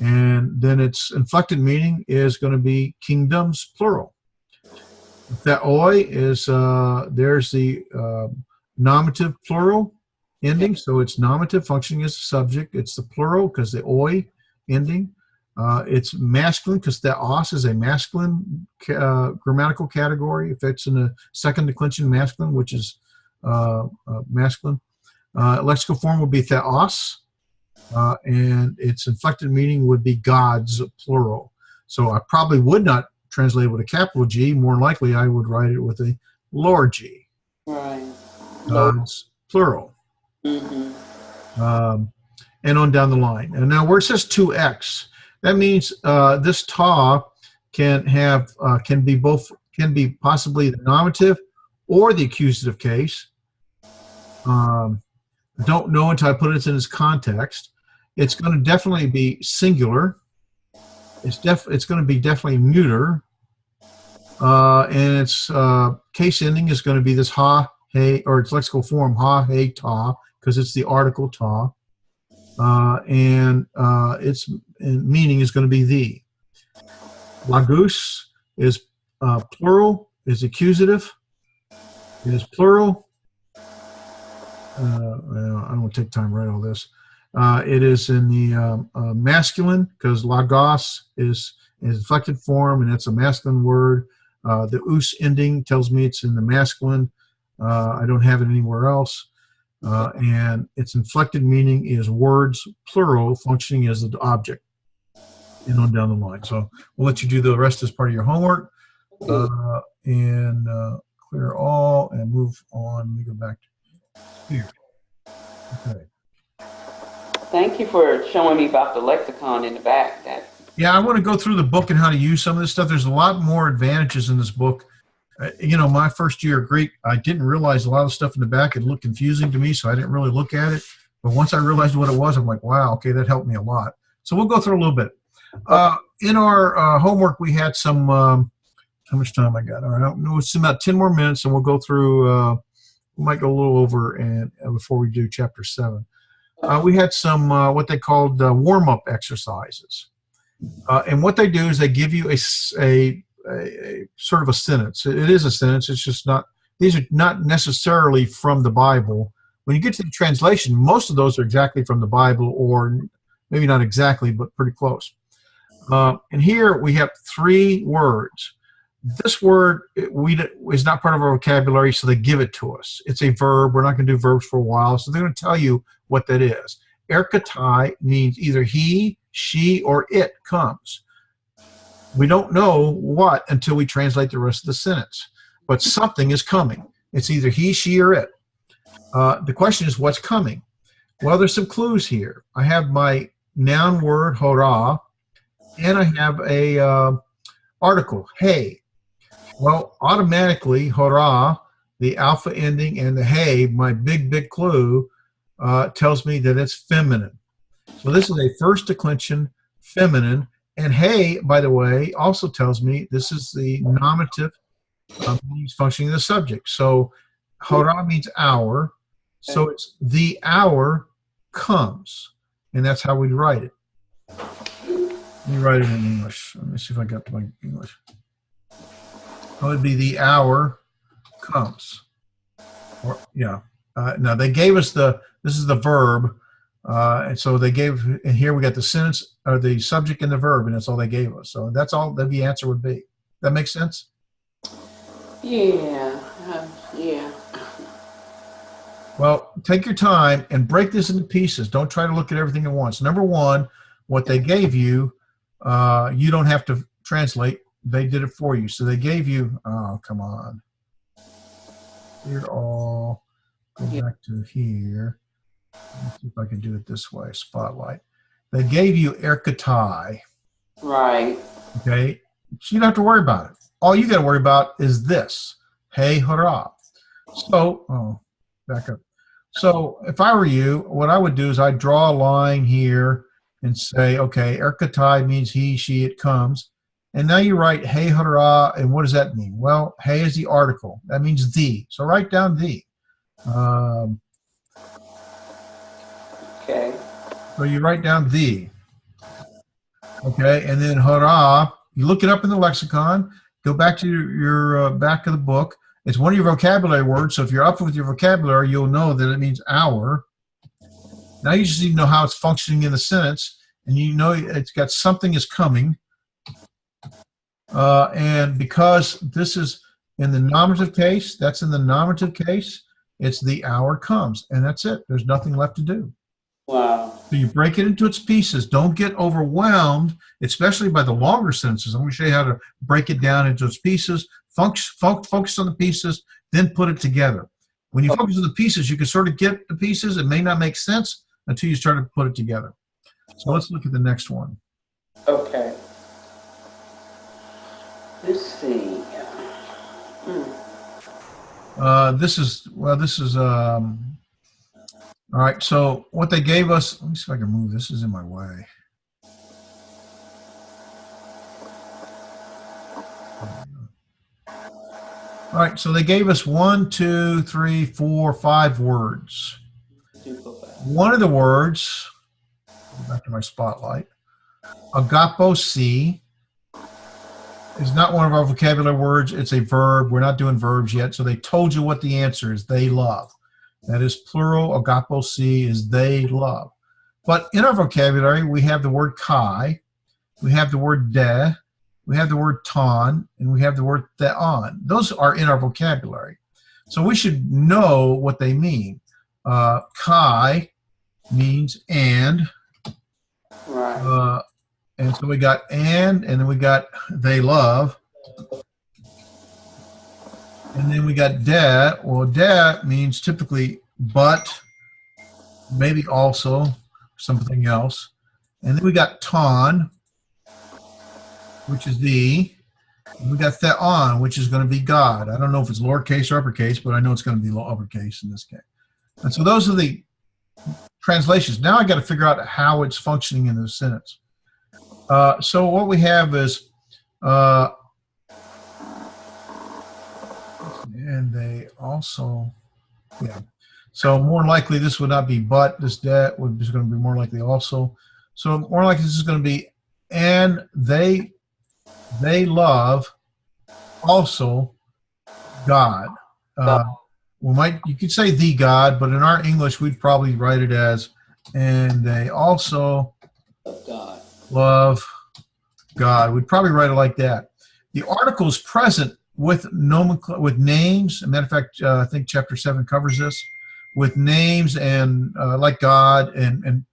and then its inflected meaning is going to be kingdoms, plural. That oi is there's the nominative plural ending, so it's nominative functioning as a subject. It's the plural because the oi ending. It's masculine because theos is a masculine grammatical category. If it's in the second declension masculine, which is masculine. Lexical form would be theos, and its inflected meaning would be gods, plural. So I probably would not translate it with a capital G. More likely, I would write it with a lower G. Right. Gods, plural. And on down the line. And now where it says 2x, that means this ta can be possibly the nominative or the accusative case. Don't know until I put it in its context. It's going to definitely be singular. It's going to be definitely neuter. And its case ending is going to be this ha, hey, or its lexical form ha, hey, ta, because it's the article ta. And its meaning is going to be the. Lagus is plural, is accusative, is plural. Well, I don't want to take time to write all this. It is in the masculine because lagos is inflected form, and it's a masculine word. The us ending tells me it's in the masculine. I don't have it anywhere else. And its inflected meaning is words, plural, functioning as the object. And on down the line. So we'll let you do the rest as part of your homework. And clear all and move on. Let me go back to here. Okay. Thank you for showing me about the lexicon in the back. Yeah, I want to go through the book and how to use some of this stuff. There's a lot more advantages in this book. You know, my first year of Greek, I didn't realize a lot of stuff in the back. It looked confusing to me, so I didn't really look at it. But once I realized what it was, I'm like, wow, okay, that helped me a lot. So we'll go through a little bit. In our homework, we had some, how much time I got? All right, I don't know, it's about 10 more minutes, and we'll go through, we might go a little over and before we do chapter 7. We had some, what they called warm-up exercises. And what they do is they give you a sort of a sentence. It is a sentence. It's just not, these are not necessarily from the Bible. When you get to the translation, most of those are exactly from the Bible, or maybe not exactly, but pretty close. And here we have 3 words. This word is not part of our vocabulary, so they give it to us. It's a verb. We're not going to do verbs for a while, so they're going to tell you what that is. Erkatai means either he, she, or it comes. We don't know what until we translate the rest of the sentence, but something is coming. It's either he, she, or it. The question is, what's coming? Well, there's some clues here. I have my noun word, hora, and I have a article, hey. Well, automatically, hora, the alpha ending, and the hey, my big clue, tells me that it's feminine. So this is a first declension, feminine. And hey, by the way, also tells me this is the nominative means functioning the subject. So hora means hour. So it's the hour comes. And that's how we write it. Let me write it in English. Let me see if I got to my English. It would be the hour comes. Or, yeah. Now they gave us this is the verb. And so they gave, and here we got the sentence, or the subject and the verb, and that's all they gave us. So that's all that the answer would be. That makes sense? Yeah. Yeah. Well, take your time and break this into pieces. Don't try to look at everything at once. Number one, what they gave you, you don't have to translate. They did it for you. So they gave you, oh, come on. Here all, go back to here. Let's see if I can do it this way, spotlight. They gave you erkatai. Right. Okay? So you don't have to worry about it. All you got to worry about is this. Hey, hurrah. So, oh, back up. So if I were you, what I would do is I'd draw a line here and say, okay, erkatai means he, she, it comes. And now you write hey, hurrah, and what does that mean? Well, hey is the article. That means the. So write down the. Okay. So you write down the. Okay, and then hurrah, you look it up in the lexicon, go back to your back of the book. It's one of your vocabulary words, so if you're up with your vocabulary, you'll know that it means hour. Now you just need to know how it's functioning in the sentence, and you know it's got something is coming. And because this is in the nominative case, that's in the nominative case, it's the hour comes, and that's it. There's nothing left to do. Wow. So you break it into its pieces. Don't get overwhelmed, especially by the longer sentences. I'm going to show you how to break it down into its pieces, focus on the pieces, then put it together. When you focus on the pieces, you can sort of get the pieces. It may not make sense until you start to put it together. So let's look at the next one. Okay. Let's see. This is all right. So what they gave us, let me see if I can move. This is in my way. All right, so they gave us 1, 2, 3, 4, 5 words. One of the words, back to my spotlight, agapo, is not one of our vocabulary words. It's a verb. We're not doing verbs yet, so they told you what the answer is. They love. That is plural. Agapo is they love. But in our vocabulary, we have the word kai, we have the word de, we have the word ton, and we have the word theon. Those are in our vocabulary. So we should know what they mean. Kai means and. Right. And so we got and then we got they love. And then we got de. Well, de means typically but, maybe also, something else. And then we got ton, which is the. And we got theon, which is going to be God. I don't know if it's lowercase or uppercase, but I know it's going to be uppercase in this case. And so those are the translations. Now I got to figure out how it's functioning in the sentence. So what we have is, and they also, yeah. So more likely this would not be but, this that would is going to be more likely also. So more likely this is going to be, and they love also God. You could say the God, but in our English we'd probably write it as, and they also love God. We'd probably write it like that. The article is present with names. As a matter of fact, I think Chapter 7 covers this, with names and like God and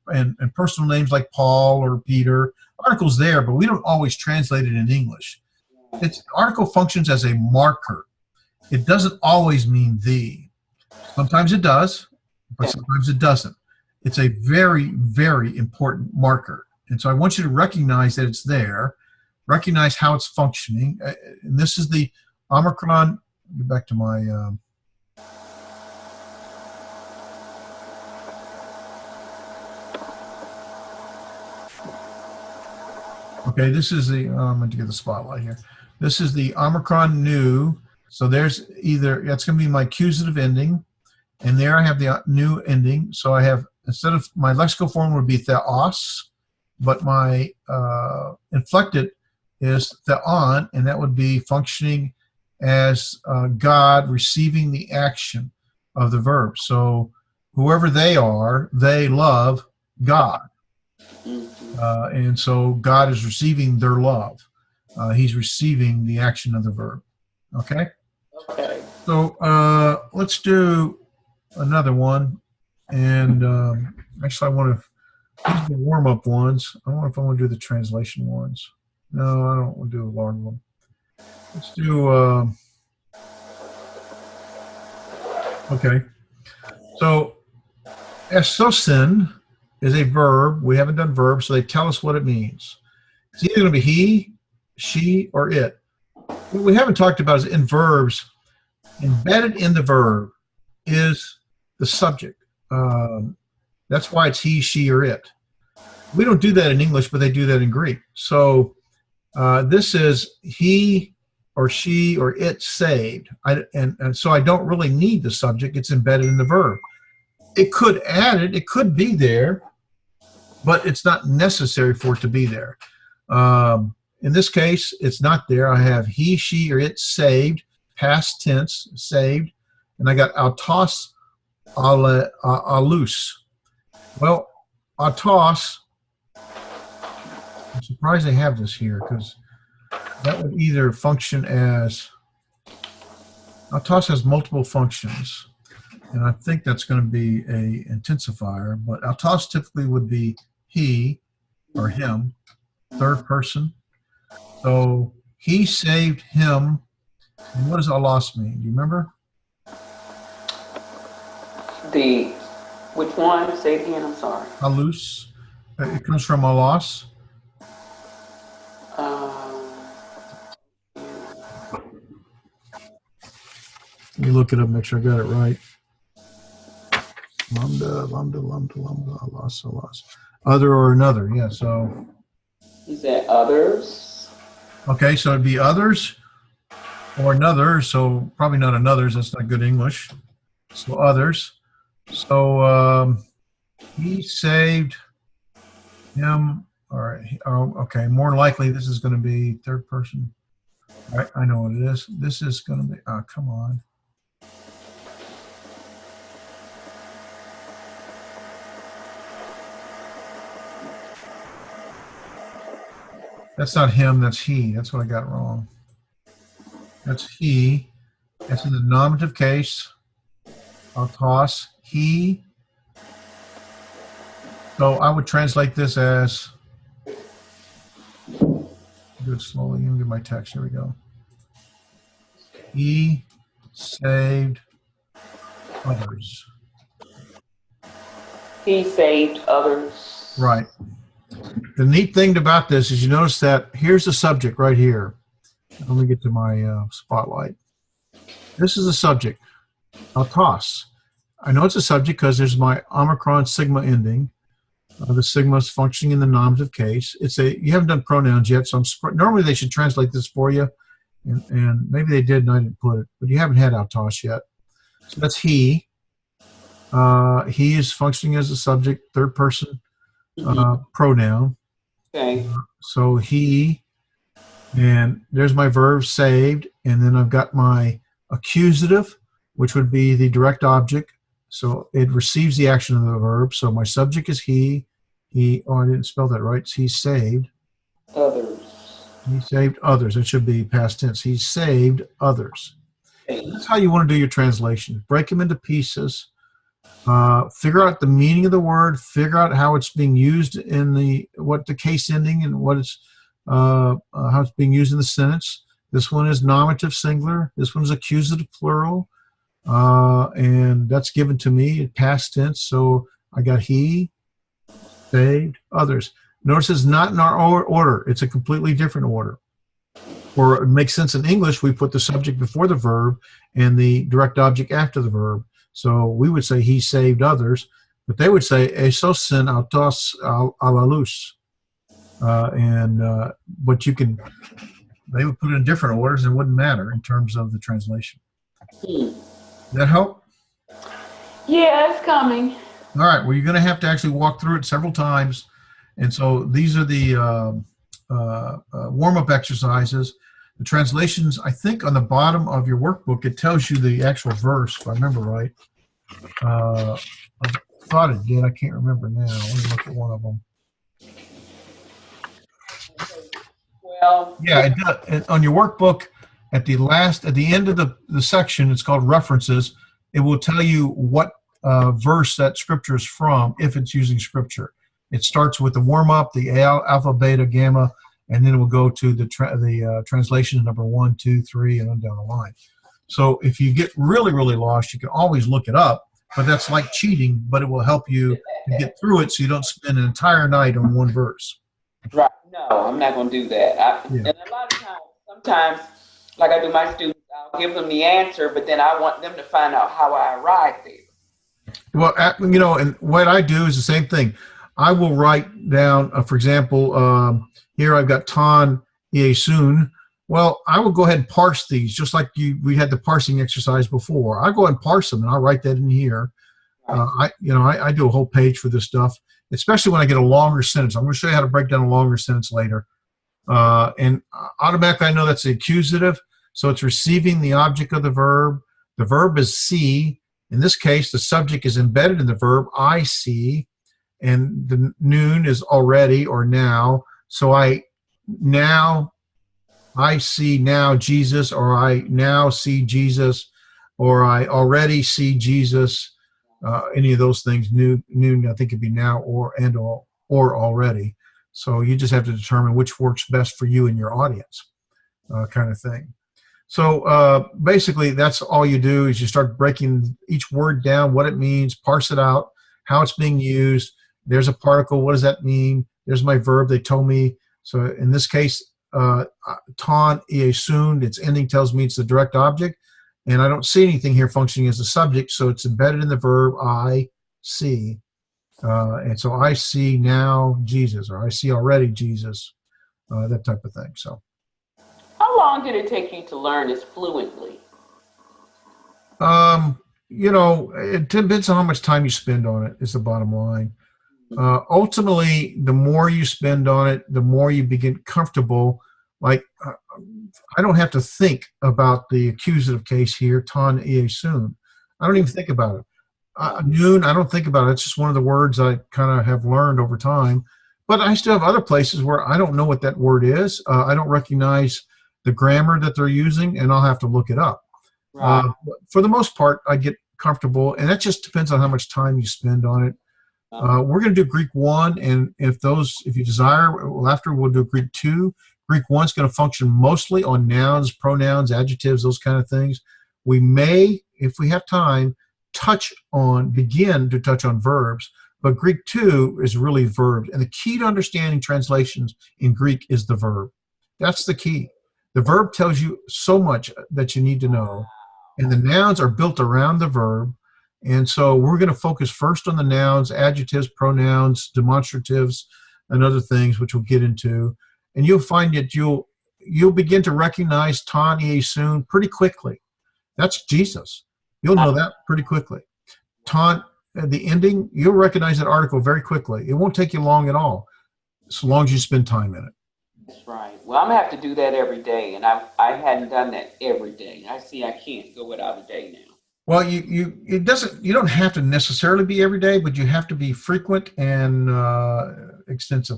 personal names like Paul or Peter. Article's there, but we don't always translate it in English. Article functions as a marker. It doesn't always mean the. Sometimes it does, but sometimes it doesn't. It's a very, very important marker. And so I want you to recognize that it's there, recognize how it's functioning. And this is the Omicron. Get back to my. Okay, this is the. I'm going to get the spotlight here. This is the Omicron new. So there's that's going to be my accusative ending. And there I have the new ending. So I have, instead of my lexical form would be theos, but my inflected is theon, and that would be functioning as God receiving the action of the verb. So whoever they are, they love God. And so God is receiving their love. He's receiving the action of the verb. Okay? Okay. So let's do another one. And actually, I want to, these are the warm-up ones. I wonder if I want to do the translation ones. No, I don't want to do a long one. Let's do, okay. So, esosin is a verb. We haven't done verbs, so they tell us what it means. It's either going to be he, she, or it. What we haven't talked about is in verbs, embedded in the verb is the subject. That's why it's he, she, or it. We don't do that in English, but they do that in Greek. So this is he or she or it saved. And so I don't really need the subject. It's embedded in the verb. It could add it. It could be there, but it's not necessary for it to be there. In this case, it's not there. I have he, she, or it saved, past tense, saved. And I got autos, alus. Well, autos I'm surprised they have this here, because that would either function as, Autos has multiple functions, and I think that's going to be a intensifier, but Autos typically would be he or him, third person. So he saved him. And what does Alas mean? Do you remember? Which one? Say it again, I'm sorry. Alus. It comes from Alas. Let me look it up, make sure I got it right. Lambda, Alas. Other or another, yeah, so. You said others? Okay, so it'd be others or another, so probably not another's, that's not good English. So others. So he saved him, or okay, more likely this is going to be third person. All right, I know what it is. This is going to be, come on. That's not him, that's he. That's what I got wrong. That's he. That's in the nominative case. I'll toss he. So I would translate this as, do it slowly, let me get my text, here we go. He saved others. He saved others. Right. The neat thing about this is you notice that here's the subject right here. Let me get to my spotlight. This is the subject. I'll toss. I know it's a subject because there's my Omicron sigma ending. The sigma is functioning in the nominative case. You haven't done pronouns yet, so normally they should translate this for you, and maybe they did and I didn't put it, but you haven't had autos yet. So that's he. He is functioning as a subject, third person pronoun. Okay. So he, and there's my verb saved, and then I've got my accusative, which would be the direct object. So it receives the action of the verb. So my subject is he. Oh, I didn't spell that right. It's he saved others. He saved others. It should be past tense. He saved others. That's how you want to do your translation. Break them into pieces. Figure out the meaning of the word. Figure out how it's being used in what the case ending and what it's how it's being used in the sentence. This one is nominative singular. This one is accusative plural. And that's given to me in past tense. So I got he saved others. Notice it's not in our order. It's a completely different order. Or it makes sense in English, we put the subject before the verb and the direct object after the verb. So we would say he saved others, but they would say esos sin autos a la luz. But they would put it in different orders and it wouldn't matter in terms of the translation. Does that help? Yeah, it's coming. All right, well, you're going to have to actually walk through it several times. And so these are the warm-up exercises. The translations, I think on the bottom of your workbook, it tells you the actual verse, if I remember right. I thought it did. I can't remember now. Let me look at one of them. Well, yeah, it does. And on your workbook, at the end of the section, it's called references. It will tell you what verse that scripture is from, if it's using scripture. It starts with the warm-up, the alpha, beta, gamma, and then it will go to the translation number 1, 2, 3, and on down the line. So if you get really, really lost, you can always look it up, but that's like cheating, but it will help you to get through it so you don't spend an entire night on one verse. Right. No, I'm not going to do that. And a lot of times, sometimes, like I do my students, I'll give them the answer, but then I want them to find out how I arrived there. Well, and what I do is the same thing. I will write down, for example, here I've got Tan Yesun. Well, I will go ahead and parse these, just like we had the parsing exercise before. I go ahead and parse them, and I'll write that in here. I do a whole page for this stuff, especially when I get a longer sentence. I'm going to show you how to break down a longer sentence later. And automatically, I know that's the accusative, so it's receiving the object of the verb. The verb is see. In this case, the subject is embedded in the verb, I see. And the noon is already or now. So I see now Jesus, or I now see Jesus, or I already see Jesus. Any of those things, new, I think it'd be now or already. So you just have to determine which works best for you and your audience, kind of thing. So basically, that's all you do is you start breaking each word down, what it means, parse it out, how it's being used. There's a particle. What does that mean? There's my verb. They told me. So in this case, ton e soon, its ending tells me it's the direct object. And I don't see anything here functioning as a subject, so it's embedded in the verb I see. And so I see now Jesus, or I see already Jesus, that type of thing. So, how long did it take you to learn this fluently? It depends on how much time you spend on it, is the bottom line. Ultimately, the more you spend on it, the more you begin comfortable. Like, I don't have to think about the accusative case here, ton e soon. I don't even think about it. Noon, I don't think about it. It's just one of the words I kind of have learned over time. But I still have other places where I don't know what that word is. I don't recognize the grammar that they're using, and I'll have to look it up. Right. For the most part, I get comfortable, and that just depends on how much time you spend on it. We're going to do Greek 1, and if you desire, after we'll do Greek 2. Greek 1 is going to function mostly on nouns, pronouns, adjectives, those kind of things. We may, if we have time, begin to touch on verbs, but Greek 2 is really verbs. And the key to understanding translations in Greek is the verb. That's the key. The verb tells you so much that you need to know, and the nouns are built around the verb. And so we're going to focus first on the nouns, adjectives, pronouns, demonstratives, and other things, which we'll get into. And you'll find that you'll begin to recognize ton e soon pretty quickly. That's Jesus. You'll know that pretty quickly. Ton, the ending, you'll recognize that article very quickly. It won't take you long at all, so long as you spend time in it. That's right. Well, I'm going to have to do that every day, and I hadn't done that every day. I see I can't go without a day now. Well, you don't have to necessarily be every day, but you have to be frequent and extensive.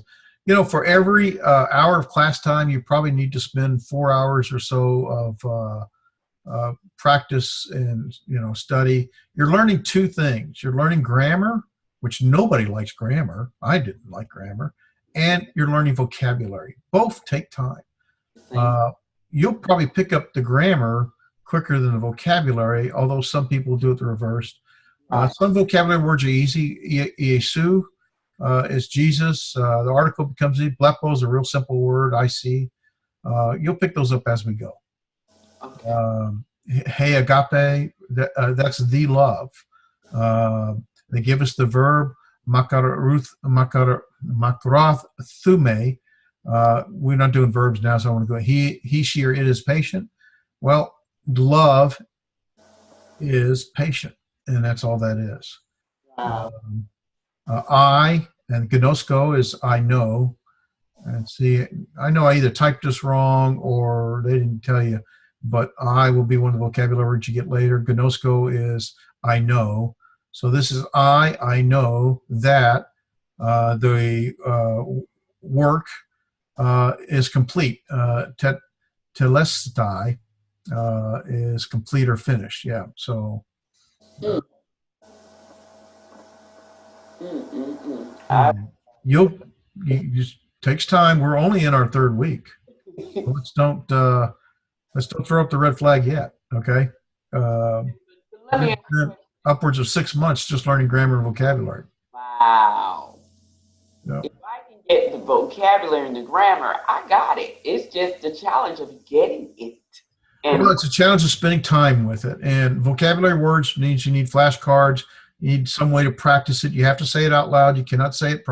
For every hour of class time, you probably need to spend 4 hours or so of practice and study. You're learning two things. You're learning grammar, which nobody likes grammar. I didn't like grammar. And you're learning vocabulary. Both take time. You'll probably pick up the grammar quicker than the vocabulary, although some people do it the reverse. Some vocabulary words are easy. Iesu is Jesus. The article becomes easy. Blepo is a real simple word. I see. You'll pick those up as we go. Okay. Hey agape, that's the love. They give us the verb makarath thume. We're not doing verbs now, so I want to go. He, she, or it is patient. Well, love is patient, and that's all that is. Wow. I, and gnosko is I know. And see, I know I either typed this wrong or they didn't tell you, but I will be one of the vocabulary words you get later. Gnosko is I know. So this is I know that the work is complete. Telestai is complete or finished. Yeah. So. You just takes time. We're only in our third week. So let's don't throw up the red flag yet. Okay. Upwards of 6 months just learning grammar and vocabulary. Wow. Yep. If I can get the vocabulary and the grammar, I got it. It's just the challenge of getting it. Well, it's a challenge of spending time with it. And vocabulary words means you need flashcards. You need some way to practice it. You have to say it out loud. You cannot say it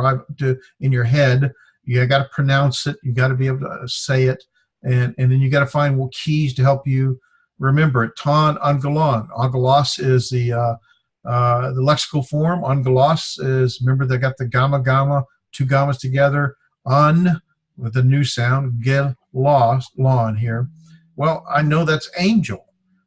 in your head. You got to pronounce it. You got to be able to say it. And then you got to find keys to help you remember it. Ton angalon. Angalos is the lexical form. Angalos is, remember they got the gamma, two gammas together. With a new sound. Gel, lawn here. Well, I know that's angel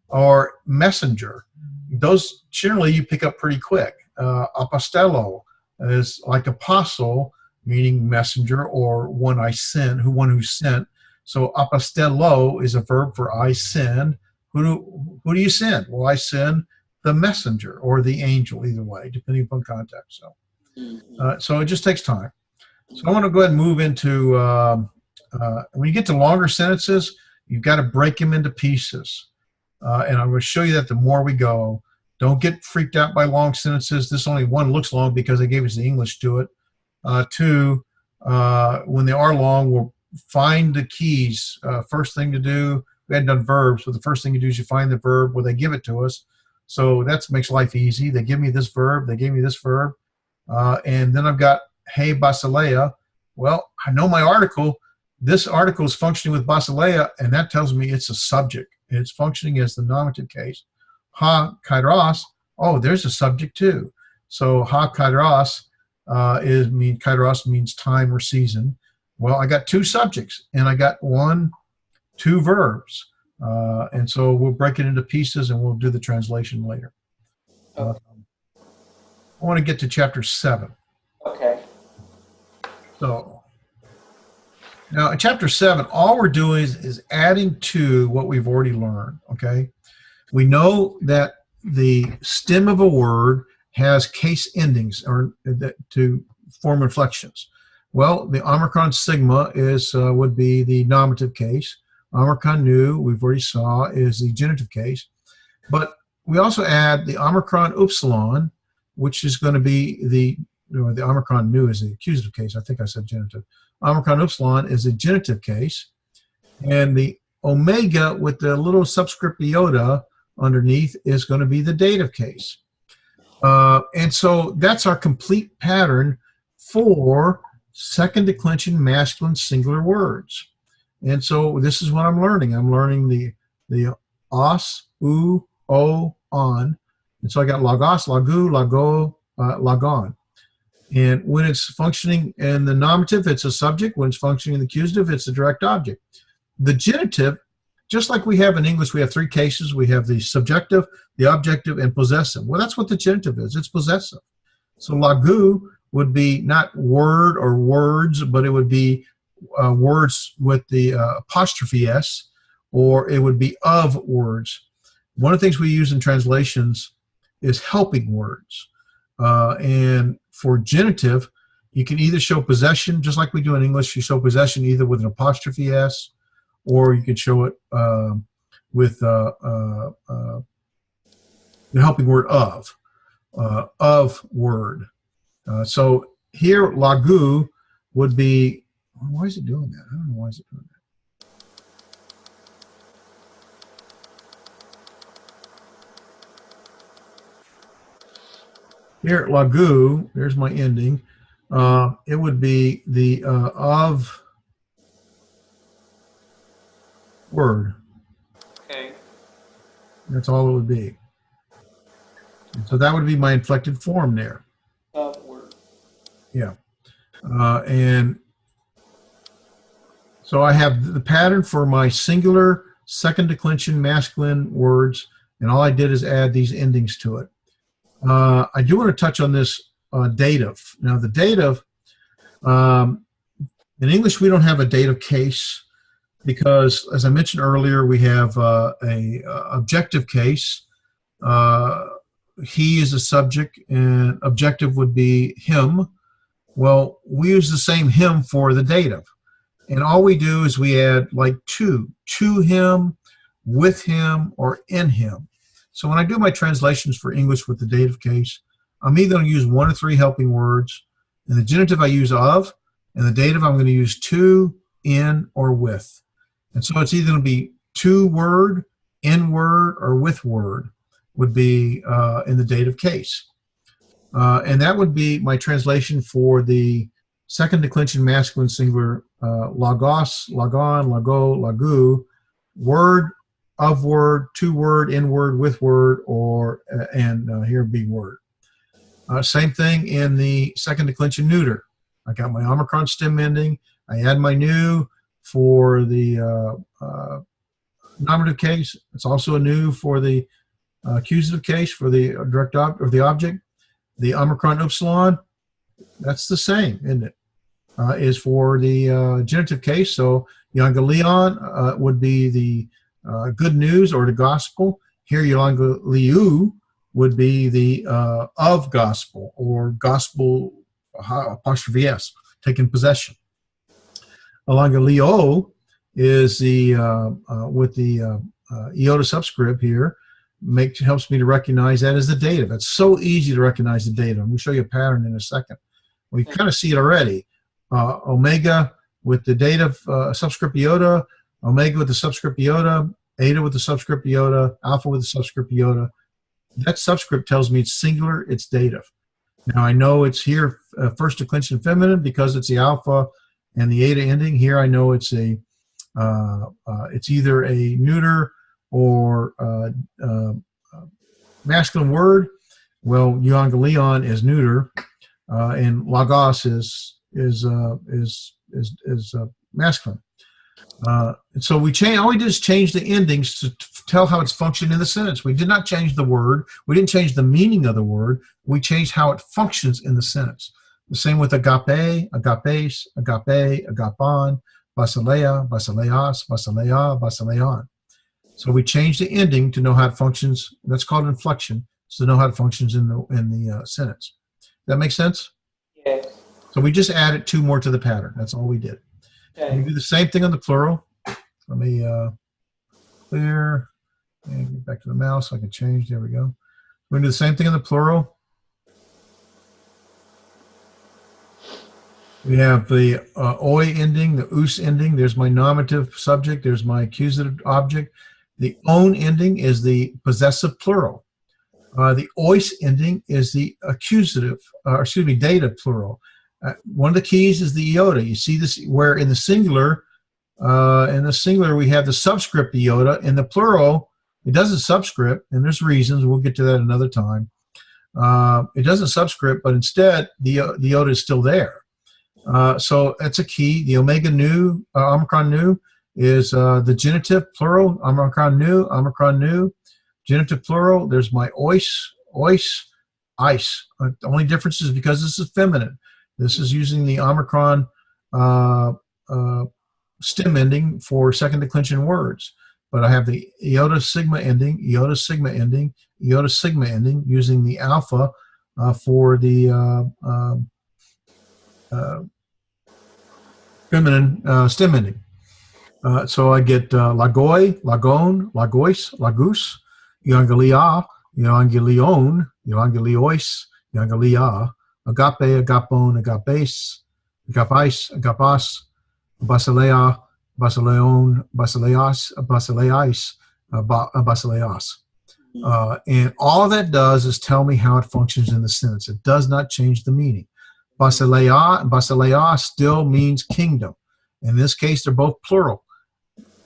or messenger. Those generally you pick up pretty quick. Apostello is like apostle. meaning messenger, or one I send, who sent. So apostello is a verb for I send. Who do you send? Well, I send the messenger or the angel, either way, depending upon context. So it just takes time. So I want to go ahead and move into, when you get to longer sentences, you've got to break them into pieces. And I'm going to show you that the more we go. Don't get freaked out by long sentences. This only one looks long because they gave us the English to it. Two, when they are long, we'll find the keys. First thing to do, we hadn't done verbs, but the first thing you do is you find the verb where they give it to us. So that makes life easy. They give me this verb, they gave me this verb. And then I've got hey basileia. Well, I know my article. This article is functioning with basileia, and that tells me it's a subject. It's functioning as the nominative case. Ha kairos. Oh, there's a subject too. So ha kairos kairos means time or season. Well, I got two subjects, and I got two verbs. And so we'll break it into pieces, and we'll do the translation later. Okay. I want to get to chapter 7. Okay. So now in chapter 7, all we're doing is adding to what we've already learned, okay? We know that the stem of a word has case endings to form inflections. Well, the Omicron sigma would be the nominative case. Omicron nu, we've already saw, is the genitive case. But we also add the Omicron upsilon, which is going to be the Omicron nu is the accusative case. I think I said genitive. Omicron upsilon is a genitive case. And the omega with the little subscript iota underneath is going to be the dative case. And so that's our complete pattern for second declension masculine singular words. And so this is what I'm learning. I'm learning the os, u, o, on. And so I got logos, lagu, lago, lagon. And when it's functioning in the nominative, it's a subject. When it's functioning in the accusative, it's a direct object. The genitive, just like we have in English, we have three cases. We have the subjective, the objective, and possessive. Well, that's what the genitive is. It's possessive. So lagu would be not word or words, but it would be words with the apostrophe s, or it would be of words. One of the things we use in translations is helping words. And for genitive, you can either show possession, just like we do in English. You show possession either with an apostrophe s, or you can show it with the helping word of word. So here, lagu would be, why is it doing that? I don't know why is it doing that. Here, lagu, there's my ending. It would be the of word. Okay. That's all it would be. And so that would be my inflected form there. Of word. Yeah. And so I have the pattern for my singular second declension masculine words, and all I did is add these endings to it. I do want to touch on this dative. Now, the dative, in English, we don't have a dative case because, as I mentioned earlier, we have a objective case. He is a subject, and objective would be him. Well, we use the same him for the dative. And all we do is we add like to him, with him, or in him. So when I do my translations for English with the dative case, I'm either going to use one of three helping words. In the genitive, I use of. In the dative, I'm going to use to, in, or with. And so it's either going to be to word, in word, or with word would be in the dative case. And that would be my translation for the second declension masculine singular logos, lagon, lago, lagu, word, of word, to word, in word, with word, or and here be word. Same thing in the second declension neuter. I got my omicron stem ending. I add my nu for the nominative case. It's also a nu for the accusative case for the direct object. The omicron upsilon, that's the same, isn't it? is for the genitive case. So euangelion would be the good news or the gospel. Here euangeliou would be the of gospel or gospel apostrophe s, taking possession. Euangelio is the with the iota subscript here, helps me to recognize that as the dative. It's so easy to recognize the dative. I'm going to show you a pattern in a second. We kind of see it already. Omega with the dative subscript iota, omega with the subscript iota, eta with the subscript iota, alpha with the subscript iota. That subscript tells me it's singular, it's dative. Now I know it's here first declension feminine because it's the alpha and the eta ending. Here I know it's a it's either a neuter or masculine word. Well, euangelion is neuter, and logos is masculine. And so all we did is change the endings to tell how it's functioned in the sentence. We did not change the word. We didn't change the meaning of the word. We changed how it functions in the sentence. The same with agape, agapes, agape, agapon, basileia, basileas, basilea, basileon. So we changed the ending to know how it functions. That's called inflection, to know how it functions in the sentence. Does that make sense? Yes. So we just added 2 more to the pattern. That's all we did. Okay. We do the same thing on the plural. Let me clear and get back to the mouse so I can change. There we go. We're going to do the same thing on the plural. We have the oi ending, the us ending. There's my nominative subject. There's my accusative object. The own ending is the possessive plural. The ois ending is the accusative, dative plural. One of the keys is the iota. You see this where in the singular we have the subscript iota. In the plural, it doesn't subscript, and there's reasons. We'll get to that another time. It doesn't subscript, but instead the iota is still there. So that's a key. The omega nu, omicron nu, is the genitive plural. Omicron nu, genitive plural. There's my ois, ice. The only difference is because this is feminine. This is using the omicron stem ending for second declension words. But I have the iota sigma ending, iota sigma ending, iota sigma ending, using the alpha for the feminine stem ending. So I get lagoi, lagon, lagois, lagus, euangelia, euangelion, euangeliois, euangelia, agape, agapon, agapes, agapais, agapas, basileia, basileon, basileas, basileais, basileas. And all that does is tell me how it functions in the sentence. It does not change the meaning. Basileia still means kingdom. In this case, they're both plural.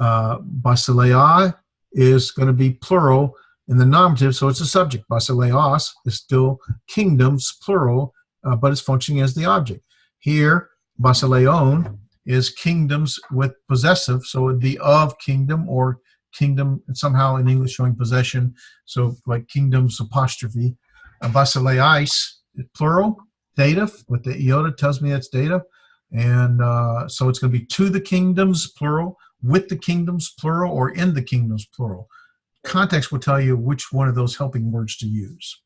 Basileia is going to be plural in the nominative, so it's a subject. Basileos is still kingdoms, plural, but it's functioning as the object. Here, basileon is kingdoms with possessive, so it'd be of kingdom or kingdom, somehow in English showing possession, so like kingdoms apostrophe. Basileis, plural, dative, with the iota tells me that's dative. And so it's going to be to the kingdoms, plural, with the kingdoms, plural, or in the kingdoms, plural. Context will tell you which one of those helping words to use.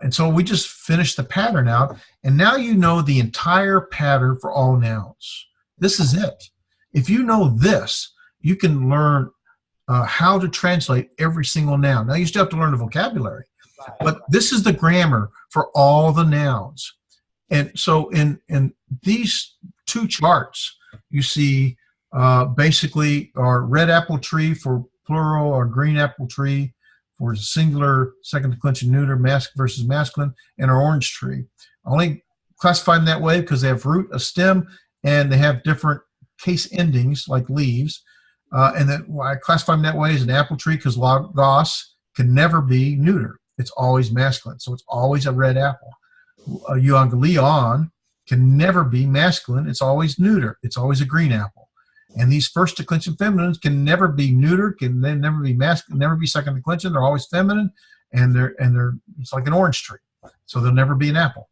And so we just finished the pattern out, and now you know the entire pattern for all nouns. This is it. If you know this, you can learn how to translate every single noun. Now, you still have to learn the vocabulary, but this is the grammar for all the nouns. And so in these 2 charts, you see basically our red apple tree for plural, or green apple tree for singular, second declension neuter, versus masculine, and our orange tree. I only classify them that way because they have root, a stem, and they have different case endings like leaves. And then I classify them that way as an apple tree because logos can never be neuter. It's always masculine, so it's always a red apple. Euangelion can never be masculine. It's always neuter. It's always a green apple. And these first declension feminines can never be neuter, can never be masculine, never be second declension. They're always feminine, and they're it's like an orange tree, so they'll never be an apple.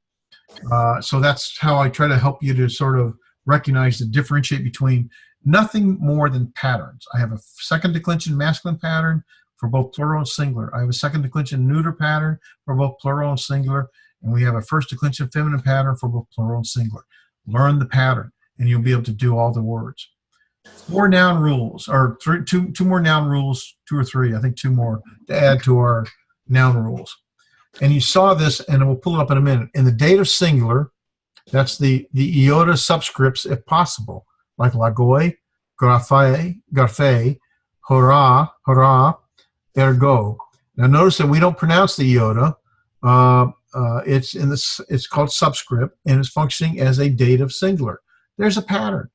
So that's how I try to help you to sort of recognize and differentiate between nothing more than patterns. I have a second declension masculine pattern for both plural and singular. I have a second declension neuter pattern for both plural and singular. And we have a first declension feminine pattern for both plural and singular. Learn the pattern, and you'll be able to do all the words. 4 noun rules, or two more noun rules, 2 or 3, I think 2 more to add to our noun rules. And you saw this, and we'll pull it up in a minute. In the dative singular, that's the iota subscripts if possible, like lagoi, graphe, hora, ergo. Now notice that we don't pronounce the iota. It's called subscript, and it's functioning as a dative singular. There's a pattern.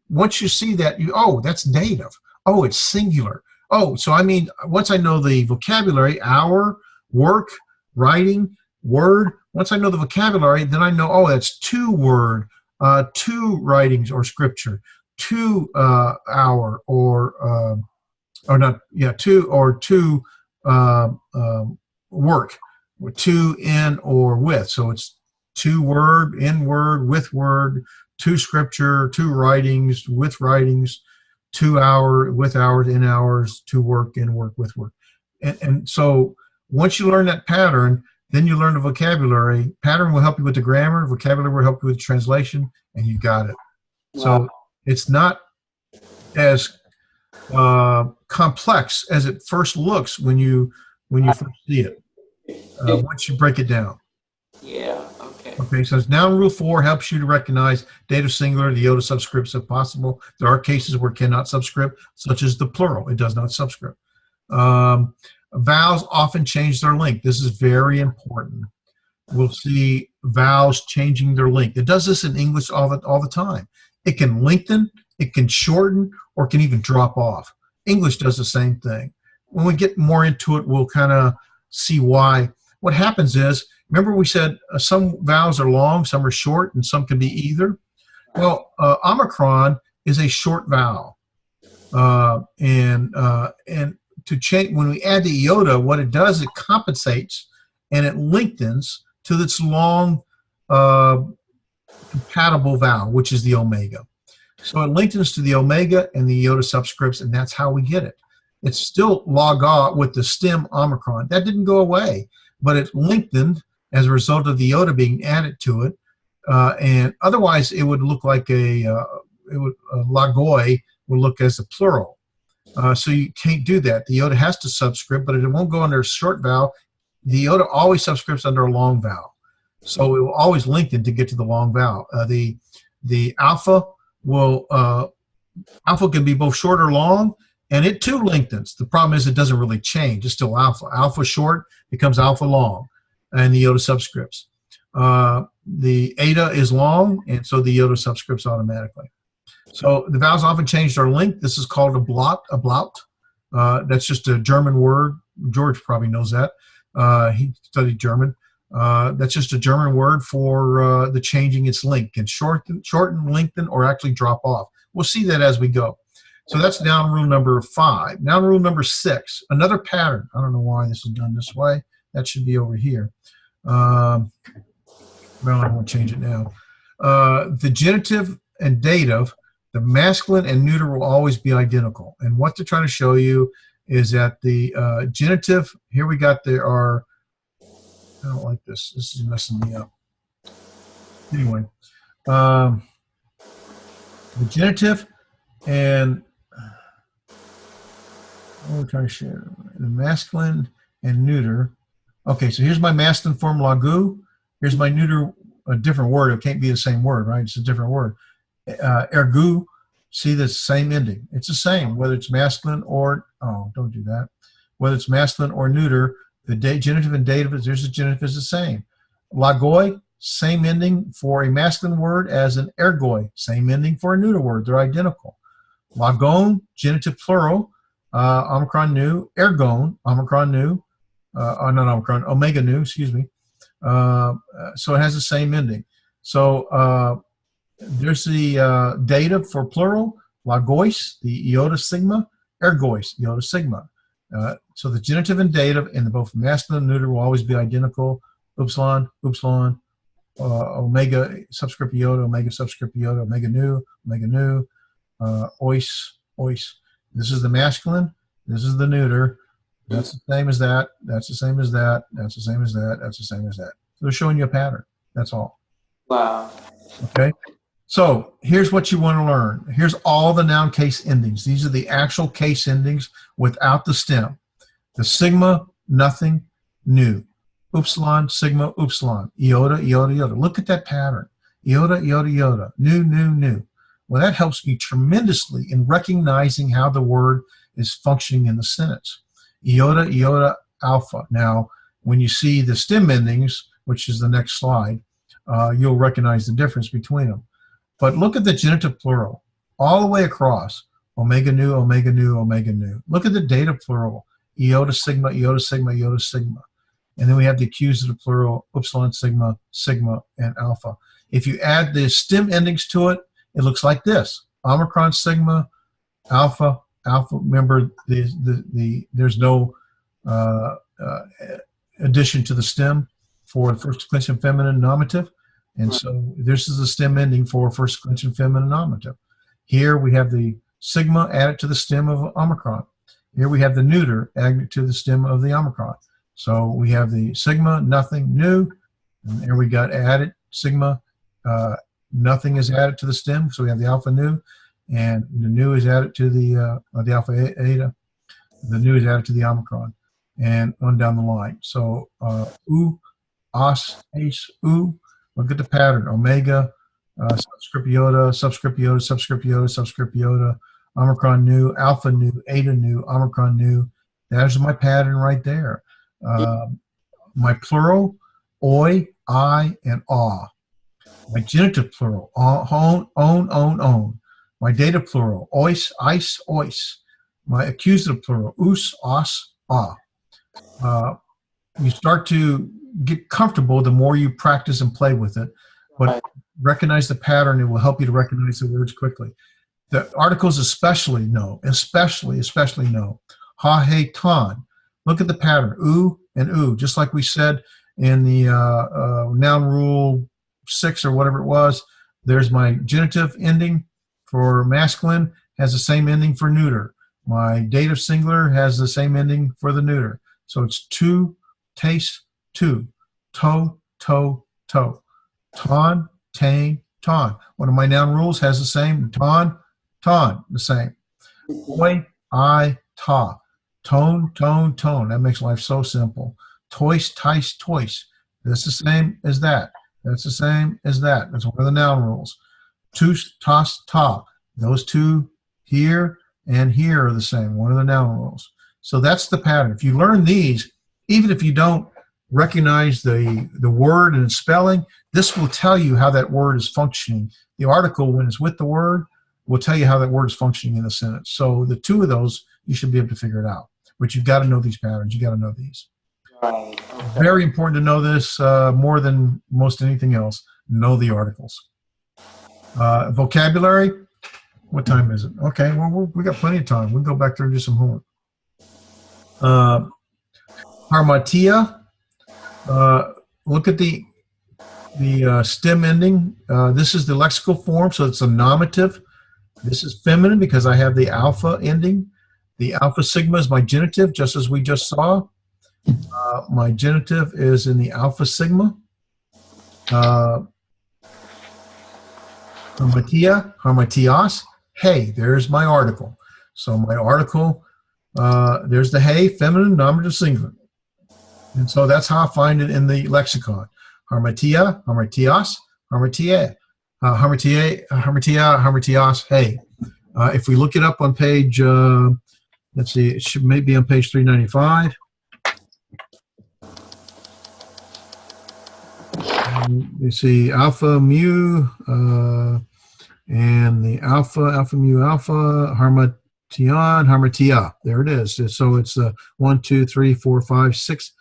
Once you see that, oh, that's dative. Oh, it's singular. Oh, so I mean, once I know the vocabulary, hour, work, writing, word, once I know the vocabulary, then I know, oh, that's 2 word, 2 writings or scripture, 2 hour, or not, yeah, 2 or 2 work, 2 in or with. So it's 2 word, in word, with word, 2 scripture, 2 writings, with writings, 2 hour, with hours, in hours, 2 work, in work, with work. And so once you learn that pattern, then you learn the vocabulary. Pattern will help you with the grammar, vocabulary will help you with the translation, and you got it. Wow. So it's not as complex as it first looks when you first see it, once you break it down. Yeah, okay. Okay, so noun rule 4 helps you to recognize dative singular, the iota subscripts if possible. There are cases where it cannot subscript, such as the plural. It does not subscript. Vowels often change their length. This is very important. We'll see vowels changing their length. It does this in English all the time. It can lengthen, it can shorten, or it can even drop off. English does the same thing. When we get more into it, we'll kind of see why. What happens is, remember we said some vowels are long, some are short, and some can be either? Well, Omicron is a short vowel. And to change, when we add the iota, what it does, it compensates and it lengthens to its long compatible vowel, which is the omega. So it lengthens to the omega and the iota subscripts, and that's how we get it. It's still log with the stem Omicron. That didn't go away, but it lengthened as a result of the iota being added to it. And otherwise, it would look like lagoi would look as a plural. So you can't do that. The iota has to subscript, but it won't go under a short vowel. The iota always subscripts under a long vowel. So it will always lengthen to get to the long vowel. The alpha alpha can be both short or long, and it too lengthens. The problem is it doesn't really change. It's still alpha. Alpha short becomes alpha long, and the iota subscripts. The eta is long, and so the iota subscripts automatically. So the vowels often change their length. This is called a blout. That's just a German word. George probably knows that. He studied German. That's just a German word for the changing its length. Can shorten, lengthen, or actually drop off. We'll see that as we go. So that's noun rule number 5. Noun rule number 6, another pattern. I don't know why this is done this way. That should be over here. Well, I won't change it now. The genitive and dative, the masculine and neuter will always be identical. And what they're trying to show you is that the genitive, here we got there are, I don't like this. This is messing me up. Anyway, the genitive and what we're trying to share, the masculine and neuter. Okay, so here's my masculine form lagu. Here's my neuter, a different word. It can't be the same word, right? It's a different word. Ergu, see the same ending. It's the same, whether it's masculine or, oh, don't do that. Whether it's masculine or neuter, the genitive and dative, there's the genitive is the same. Lagoi, same ending for a masculine word as an ergoi, same ending for a neuter word. They're identical. Lagon, genitive plural, omicron nu, ergon, omicron nu, not omicron, omega nu, excuse me. So it has the same ending. So there's the dative for plural, lagois, the iota sigma, ergois, iota sigma. So the genitive and dative in both masculine and neuter will always be identical. Upsilon, upsilon, omega subscript iota, omega subscript iota, omega nu, ois, ois. This is the masculine. This is the neuter. That's the same as that. That's the same as that. That's the same as that. That's the same as that. So they're showing you a pattern. That's all. Wow. Okay. So here's what you want to learn. Here's all the noun case endings. These are the actual case endings without the stem. The sigma, nothing, new. Upsilon, sigma, upsilon. Iota, iota, iota. Look at that pattern. Iota, iota, iota. New, new, new. Well, that helps me tremendously in recognizing how the word is functioning in the sentence. Iota, iota, alpha. Now, when you see the stem endings, which is the next slide, you'll recognize the difference between them. But look at the genitive plural all the way across. Omega nu, omega nu, omega nu. Look at the dative plural. Iota, sigma, iota, sigma, iota, sigma. And then we have the accusative plural, upsilon, sigma, sigma, and alpha. If you add the stem endings to it, it looks like this. Omicron, sigma, alpha, alpha. Remember, there's no addition to the stem for first declension feminine nominative. And so this is the stem ending for first declension feminine nominative. Here we have the sigma added to the stem of Omicron. Here we have the neuter added to the stem of the Omicron. So we have the sigma, nothing, new, and here we got added sigma, nothing is added to the stem, so we have the alpha nu, and the nu is added to the alpha eta, the nu is added to the Omicron, and on down the line. So u, os, ace, u, look at the pattern, omega, subscript iota, subscript iota, subscript iota, subscript iota, Omicron nu, alpha nu, eta nu, Omicron nu. There's my pattern right there. My plural, oi, I, and ah. My genitive plural, own, own. My dative plural, ois, ice, ois. My accusative plural, us, os, ah. You start to get comfortable the more you practice and play with it, but recognize the pattern. It will help you to recognize the words quickly. The articles especially know, especially know. Ha, he, ton. Look at the pattern, oo and oo, just like we said in the noun rule 6 or whatever it was. There's my genitive ending for masculine, has the same ending for neuter. My dative singular has the same ending for the neuter. So it's to, taste, to, toe, toe, toe. Ton, tain, ton. One of my noun rules has the same, ton, ton, the same. Oi, I, ta. Tone, tone, tone. That makes life so simple. Tois, tice, tois. That's the same as that. That's the same as that. That's one of the noun rules. Tus, tas, ta. Those two here and here are the same. One of the noun rules. So that's the pattern. If you learn these, even if you don't recognize the word and spelling, this will tell you how that word is functioning. The article, when it's with the word, will tell you how that word is functioning in the sentence. So the two of those, you should be able to figure it out. But you've got to know these patterns. You got to know these. Right. Okay. Very important to know this more than most anything else. Know the articles. Vocabulary. What time is it? Okay, well, we got plenty of time. We'll go back there and do some homework. Harmatia. Look at the stem ending. This is the lexical form, so it's a nominative. This is feminine because I have the alpha ending. The alpha sigma is my genitive, just as we just saw. My genitive is in the alpha sigma. Harmatia, harmatias. Hey, there's my article. So my article, there's the hey, feminine, nominative, singular. And so that's how I find it in the lexicon. Harmatia, harmatias, harmatia, harmatia, harmatia, harmatias, hey. If we look it up on page, let's see, it should maybe on page 395. You see alpha, mu, and the alpha, mu, alpha, harmation, harmatia. There it is. So it's 1, 2, 3, 4, 5, 6,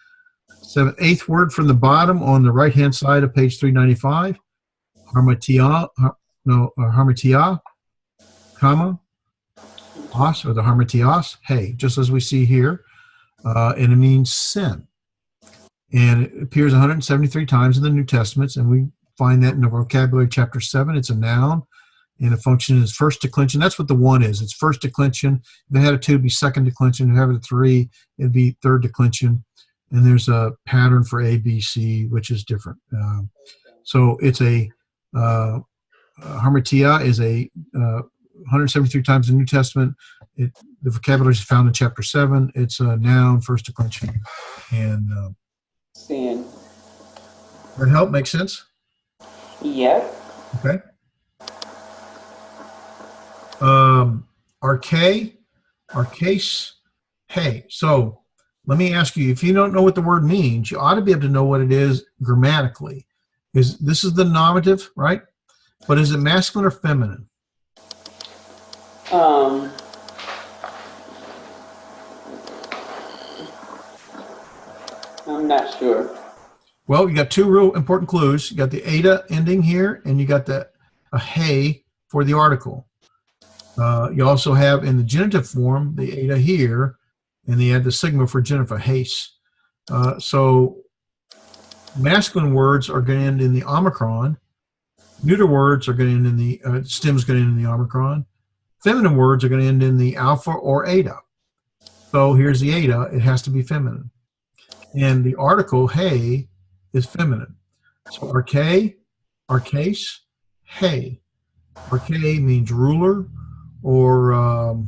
7, 8th word from the bottom on the right-hand side of page 395. Harmatia, harmatia, comma, os, or the harmatias, hey, just as we see here. And it means sin. And it appears 173 times in the New Testaments, and we find that in the vocabulary chapter 7. It's a noun, and a function is first declension. That's what the 1 is. It's first declension. If it had a 2, it'd be second declension. If it had a 3, it'd be third declension. And there's a pattern for A, B, C, which is different. So it's a harmatia is a 173 times in the New Testament. The vocabulary is found in chapter 7. It's a noun, first declension, and sin. That help? Make sense? Yes. Okay. Arcase, hey. So let me ask you, if you don't know what the word means, you ought to be able to know what it is grammatically. This is the nominative, right? But is it masculine or feminine? I'm not sure. Well, you got 2 real important clues. You got the eta ending here, and you got a hey for the article. You also have in the genitive form the eta here, and they add the sigma for genitive, haste. So masculine words are going to end in the omicron. Neuter words are going to end in the stem's going to end in the omicron. Feminine words are going to end in the alpha or eta. So here's the eta. It has to be feminine. And the article, hey, is feminine. So arcase, hey. Arcade means ruler or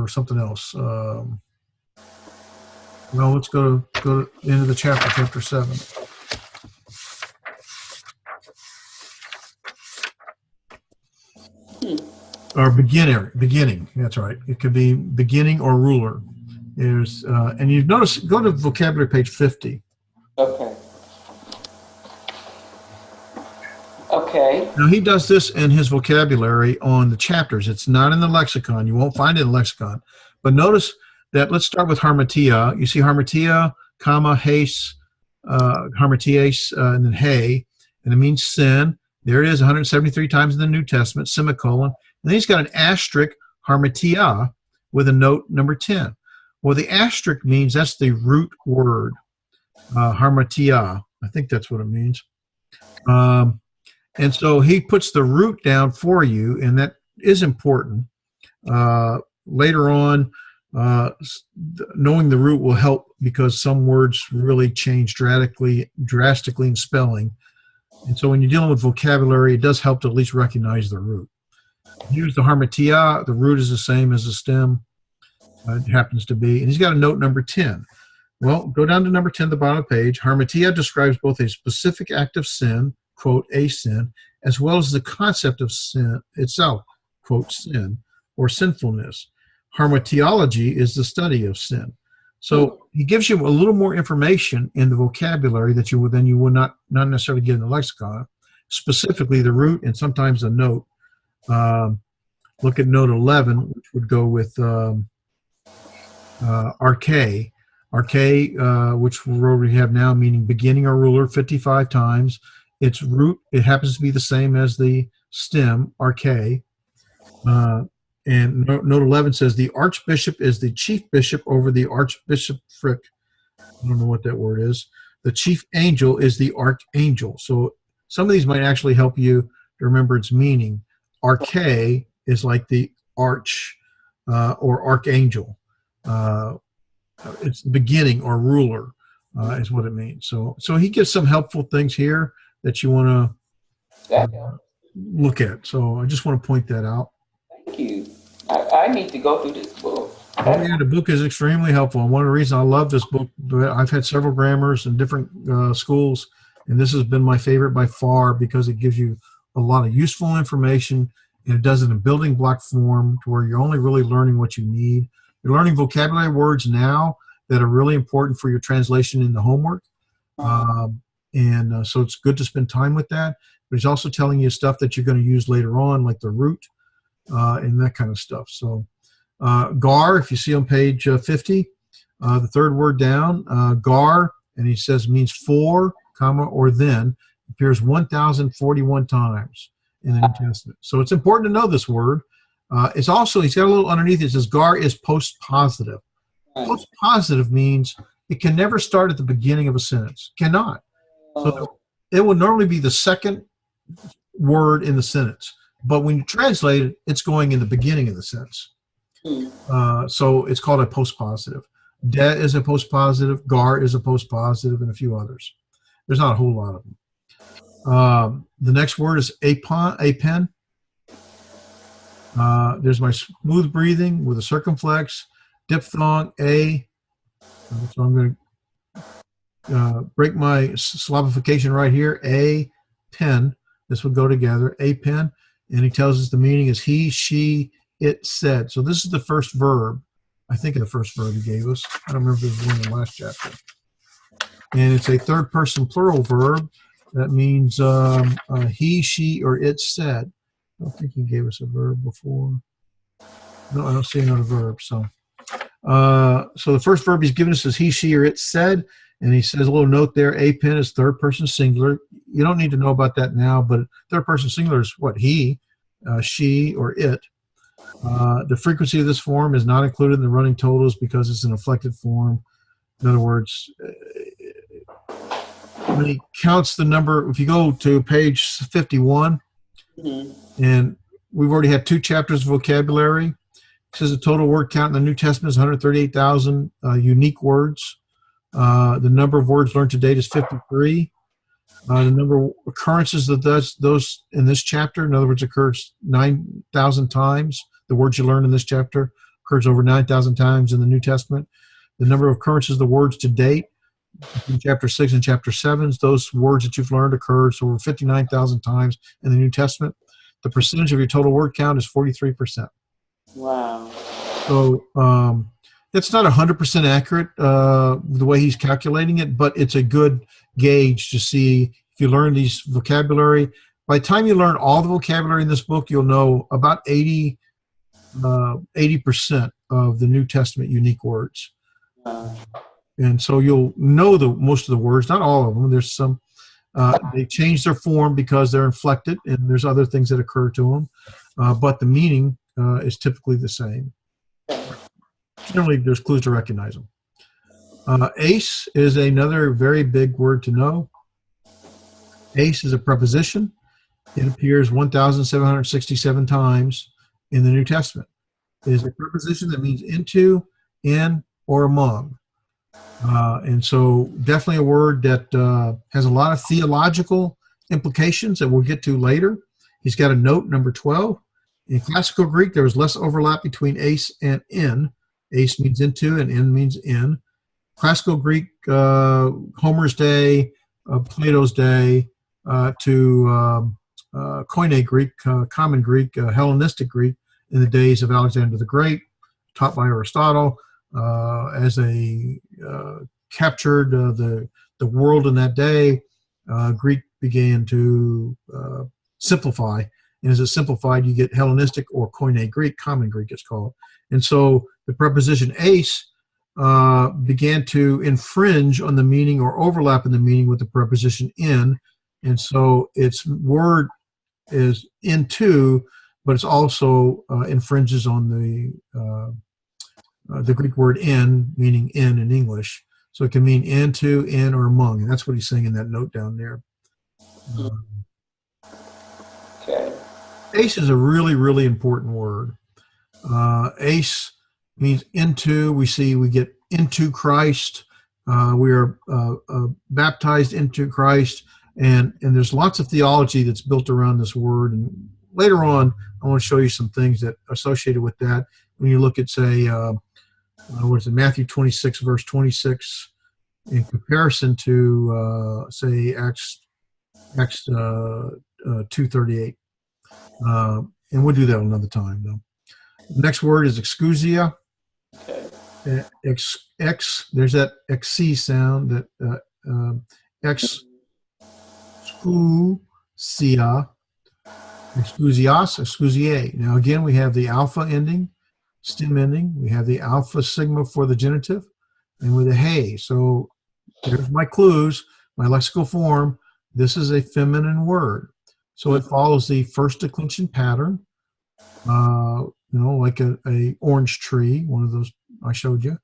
something else. Well, let's go to into the chapter 7. Or beginning. That's right. It could be beginning or ruler. There's and you've noticed. Go to vocabulary page 50. Okay. Okay. Now he does this in his vocabulary on the chapters. It's not in the lexicon. You won't find it in the lexicon. But notice that. Let's start with harmatia. You see harmatia, comma, haste, harmatias, and then hey, and it means sin. There it is, 173 times in the New Testament, semicolon. And then he's got an asterisk, harmatia, with a note number 10. Well, the asterisk means that's the root word, harmatia. I think that's what it means. And so he puts the root down for you, and that is important. Later on, knowing the root will help because some words really change drastically in spelling. And so when you're dealing with vocabulary, it does help to at least recognize the root. Here's the harmatia. The root is the same as the stem. It happens to be. And he's got a note number 10. Well, go down to number 10, the bottom of the page. Harmatia describes both a specific act of sin, quote, a sin, as well as the concept of sin itself, quote, sin, or sinfulness. Harmatiology is the study of sin. So he gives you a little more information in the vocabulary that you would not necessarily get in the lexicon, specifically the root and sometimes a note. Look at note 11, which would go with arche, which we already have now, meaning beginning or ruler 55 times. Its root, it happens to be the same as the stem, arche. And note 11 says the archbishop is the chief bishop over the archbishopric. I don't know what that word is. The chief angel is the archangel. So some of these might actually help you to remember its meaning. Arche is like the arch or archangel. It's the beginning or ruler is what it means. So he gives some helpful things here that you want to look at. So I just want to point that out. Thank you. I need to go through this book. Oh, yeah, the book is extremely helpful. And one of the reasons I love this book, I've had several grammars in different schools, and this has been my favorite by far because it gives you a lot of useful information, and it does it in building block form to where you're only really learning what you need. You're learning vocabulary words now that are really important for your translation in the homework. So it's good to spend time with that. But he's also telling you stuff that you're going to use later on, like the root and that kind of stuff. So gar, if you see on page 50, the third word down, gar, and he says means for, comma, or then, appears 1,041 times in the New Testament. So it's important to know this word. It's also, he's got a little underneath it says gar is post-positive. Post-positive means it can never start at the beginning of a sentence. Cannot. So it would normally be the second word in the sentence, but when you translate it, it's going in the beginning of the sentence. So it's called a postpositive. De is a postpositive, gar is a postpositive, and a few others. There's not a whole lot of them. The next word is a pen. There's my smooth breathing with a circumflex, diphthong, a. So I'm going to break my syllabification right here. A pen. This would go together. A pen. And he tells us the meaning is he, she, it, said. So this is the first verb. I think of the first verb he gave us. I don't remember if it was one in the last chapter. And it's a third person plural verb. That means he, she, or it said. I don't think he gave us a verb before. No, I don't see another verb. So the first verb he's given us is he, she, or it said. And he says a little note there, a pen is third person singular. You don't need to know about that now, but third person singular is what? He, she, or it. The frequency of this form is not included in the running totals because it's an inflected form. In other words, when he counts the number, if you go to page 51, and we've already had 2 chapters of vocabulary, it says the total word count in the New Testament is 138,000 unique words. The number of words learned to date is 53. The number of occurrences of those in this chapter, in other words, occurs 9,000 times. The words you learn in this chapter occurs over 9,000 times in the New Testament. The number of occurrences of the words to date in chapter 6 and chapter 7, those words that you've learned occurs over 59,000 times in the New Testament. The percentage of your total word count is 43%. Wow. So that's not 100% accurate the way he's calculating it, but it's a good gauge to see if you learn these vocabulary. By the time you learn all the vocabulary in this book, you'll know about 80% of the New Testament unique words. And so you'll know most of the words, not all of them. There's some, they change their form because they're inflected, and there's other things that occur to them. But the meaning is typically the same. Generally, there's clues to recognize them. Ace is another very big word to know. Ace is a preposition. It appears 1,767 times in the New Testament. It is a preposition that means into, in, or among. And so definitely a word that has a lot of theological implications that we'll get to later. He's got a note, number 12. In classical Greek, there was less overlap between ace and in. Ace means into, and in means in. Classical Greek, Homer's day, Plato's day, to Koine Greek, Common Greek, Hellenistic Greek, in the days of Alexander the Great, taught by Aristotle, as they captured the world in that day. Greek began to simplify, and as it simplified, you get Hellenistic or Koine Greek, Common Greek it's called. And so the preposition ace began to infringe on the meaning or overlap in the meaning with the preposition in, and so its word is into, but it's also infringes on the Greek word in, meaning in English. So it can mean into, in, or among, and that's what he's saying in that note down there. Okay. Ace is a really, really important word. Ace means into. We get into Christ. We are baptized into Christ, and there's lots of theology that's built around this word. And later on, I want to show you some things that are associated with that. When you look at, say, what is it, Matthew 26, verse 26, in comparison to, say, Acts 2:38. And we'll do that another time, though. The next word is excusia. Okay. There's that XC sound, that excusia, excusias, excusiae. Now, again, we have the alpha ending, stem ending. We have the alpha sigma for the genitive, and with a hey. So there's my clues, my lexical form. This is a feminine word. So it follows the first declension pattern, like a orange tree, one of those I showed you.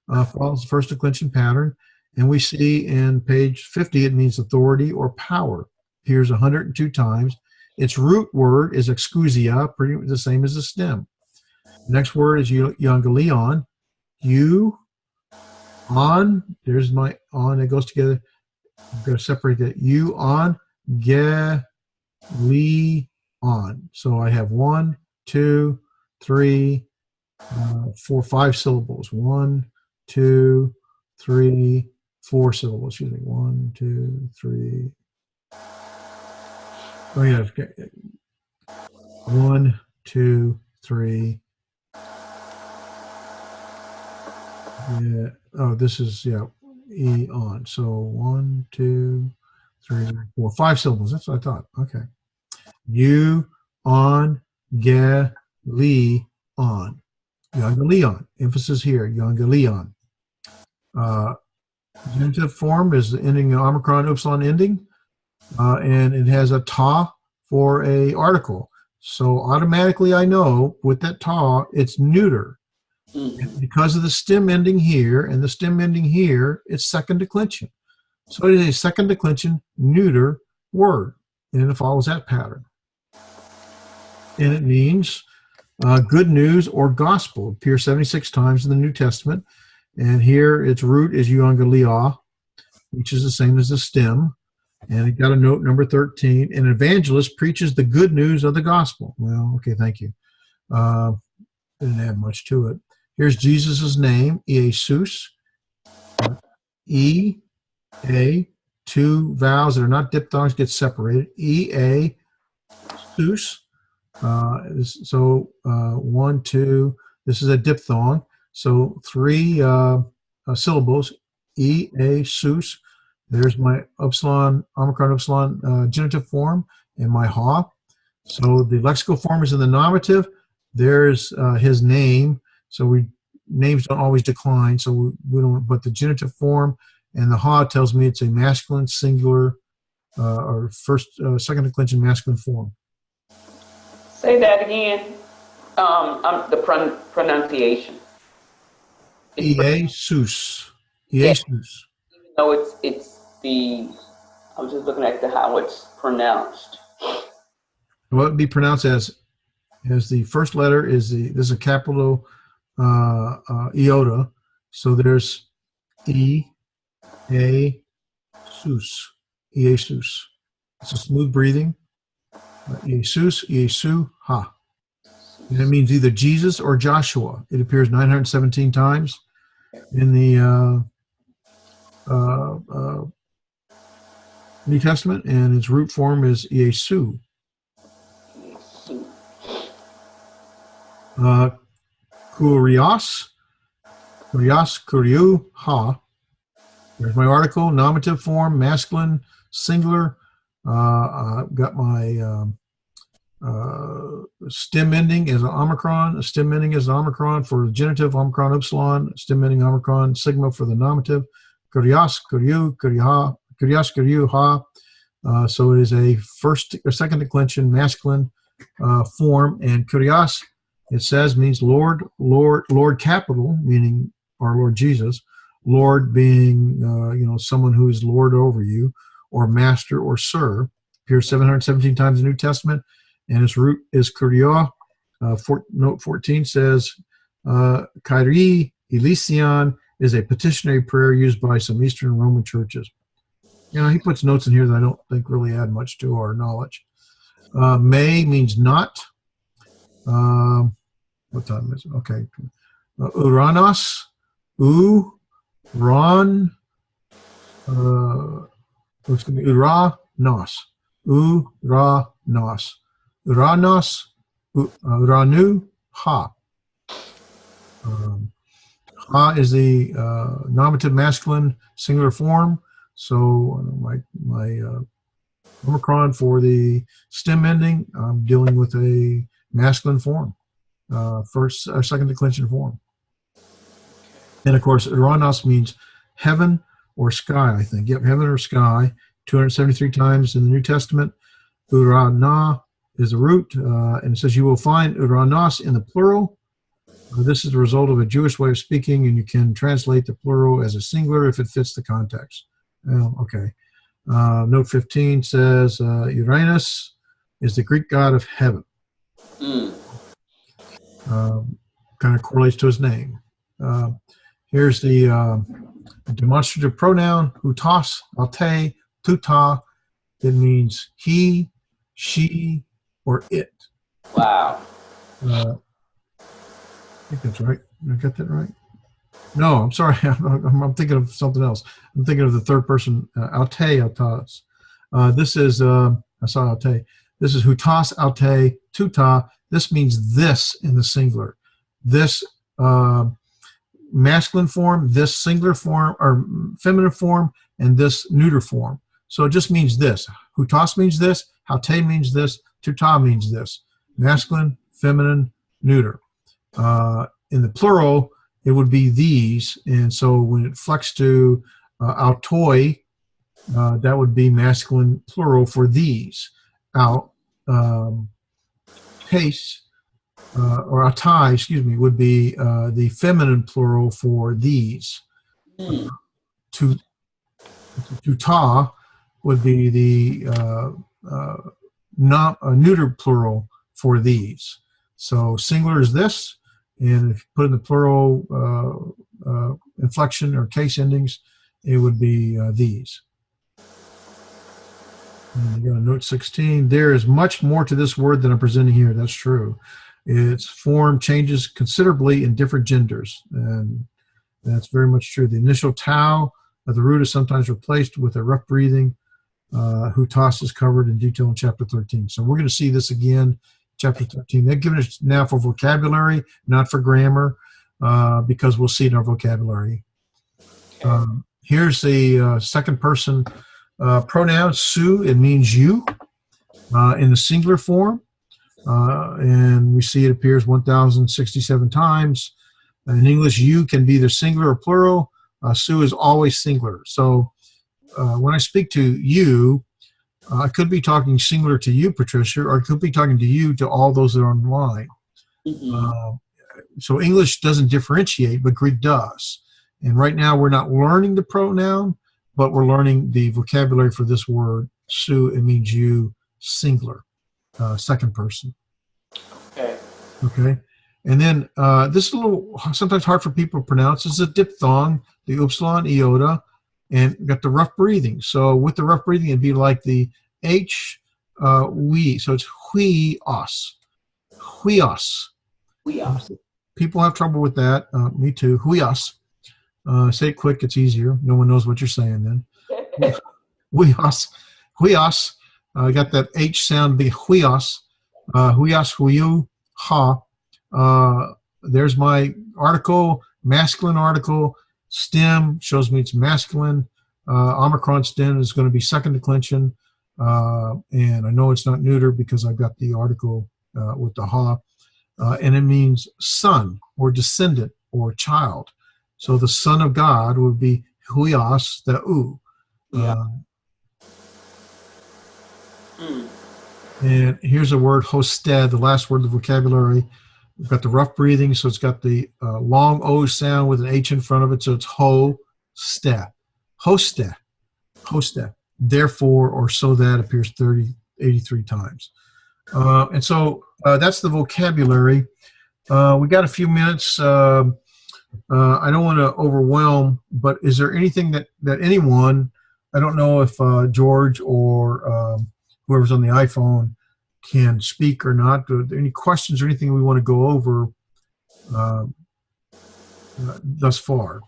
Follows the first declension pattern. And we see in page 50, it means authority or power. Appears 102 times. Its root word is excusia, pretty much the same as the stem. The next word is euangelion. You, on, there's my on, it goes together. I'm going to separate that. You, on, li, on. So I have 1, 2, 3, 4, 5 syllables. 1, 2, 3, 4 syllables. Excuse me. 1, 2, 3. Oh yeah. Okay. 1, 2, 3. Yeah. Oh, this is e on. So 1, 2, 3, 4, 5 syllables. That's what I thought. Okay. You, on, li, on. Euangelion. Emphasis here. Euangelion. Genitive form is the ending omicron upsilon ending, and it has a ta for a article. So automatically I know with that ta, it's neuter. Because of the stem ending here and the stem ending here, it's second declension. So it is a second declension neuter word, and it follows that pattern. And it means good news or gospel. It appears 76 times in the New Testament. And here its root is euangelia, which is the same as the stem. And it got a note number 13. An evangelist preaches the good news of the gospel. Well, okay, thank you. Didn't add much to it. Here's Jesus' name, Jesus. E, A, two vowels that are not diphthongs get separated. E, A, sus. So 1, 2, this is a diphthong. So 3 syllables, E, A, sus. There's my upsilon, omicron upsilon genitive form and my ha. So the lexical form is in the nominative. There's his name. So names don't always decline. So we don't, but the genitive form and the ha tells me it's a masculine singular or second declension masculine form. Say that again. The pronunciation. Jesus. Jesus. Even though it's the, I'm just looking at how it's pronounced. Well, it would be pronounced as the first letter is this is a capital iota. So there's E, A, sus, Jesus. It's a smooth breathing. Jesus, Yesu, ha. And it means either Jesus or Joshua. It appears 917 times in the New Testament, and its root form is Yesu. Kurios, kuriu, ha. There's my article, nominative form, masculine, singular. I've got my stem ending is an omicron. A stem ending is an omicron for the genitive, omicron upsilon. Stem ending omicron sigma for the nominative. Kurios, kuriu, kuriha, kurios, kuriu, ha. So it is a first or second declension masculine form, and kurios, it says, means Lord, capital, meaning our Lord Jesus. Lord being, someone who is Lord over you, or master or sir. Appears 717 times in the New Testament, and its root is kurio. Note 14 says, Kyrie eleison is a petitionary prayer used by some Eastern Roman churches. He puts notes in here that I don't think really add much to our knowledge. May means not. What time is it? Okay. Uranos, ran, it's going to be uranos, uranos, uranos, uranu, ha. Ha is the nominative masculine singular form. So my omicron for the stem ending, I'm dealing with a masculine form, first or second declension form. And of course, Uranos means heaven or sky, I think. Yep, heaven or sky, 273 times in the New Testament. Urana is the root, and it says you will find Uranos in the plural. This is the result of a Jewish way of speaking, and you can translate the plural as a singular if it fits the context. Well, okay. Note 15 says Uranus is the Greek god of heaven. Kind of correlates to his name. Here's the demonstrative pronoun, hutas, alte, tuta. It means he, she, or it. Wow. I think that's right. Did I get that right? No, I'm sorry. I'm thinking of something else. I'm thinking of the third person, alte, autas. This is, I saw alte. This is hutas, alte, tuta. This means this in the singular. This masculine form, this singular form, or feminine form, and this neuter form. So it just means this. Hutas means this, haute means this, tuta means this. Masculine, feminine, neuter. In the plural, it would be these, and so when it flexed to autoi, that would be masculine plural for these. Case, or autai, excuse me, would be the feminine plural for these. Tuta would be the neuter plural for these. So singular is this, and if you put in the plural inflection or case endings, it would be these. And you go to note 16. There is much more to this word than I'm presenting here. That's true. Its form changes considerably in different genders, and that's very much true. The initial tau of the root is sometimes replaced with a rough breathing. Hutas is covered in detail in chapter 13. So we're going to see this again, chapter 13. They've given it now for vocabulary, not for grammar, because we'll see it in our vocabulary. Here's the second person pronoun, su. It means you in the singular form. And we see it appears 1,067 times. In English, you can be either singular or plural. Su is always singular. So when I speak to you, I could be talking singular to you, Patricia, or I could be talking to you to all those that are online. So English doesn't differentiate, but Greek does. And right now we're not learning the pronoun, but we're learning the vocabulary for this word, su. It means you, singular, second person. Okay. And then this is a little sometimes hard for people to pronounce. This is a diphthong, the upsilon, iota, and got the rough breathing. So with the rough breathing, it'd be like the H, we. So it's huios. Huios. People have trouble with that. Me too. Huios. Say it quick. It's easier. No one knows what you're saying then. Huios. Huios. Got that H sound, be huios. Huios, huiu, ha. There's my article, masculine article. Stem shows me it's masculine. Omicron stem is going to be second declension. And I know it's not neuter because I've got the article with the ha. And it means son or descendant or child. So the son of God would be huios, the u. And here's a word, hosted, the last word of the vocabulary. We've got the rough breathing, so it's got the long O sound with an H in front of it, so it's ho-ste. Hoste. Hoste. Therefore, or so that appears 83 times. And so that's the vocabulary. We got a few minutes. I don't want to overwhelm, but is there anything that anyone, I don't know if George or whoever's on the iPhone can speak or not. Are there any questions or anything we want to go over thus far?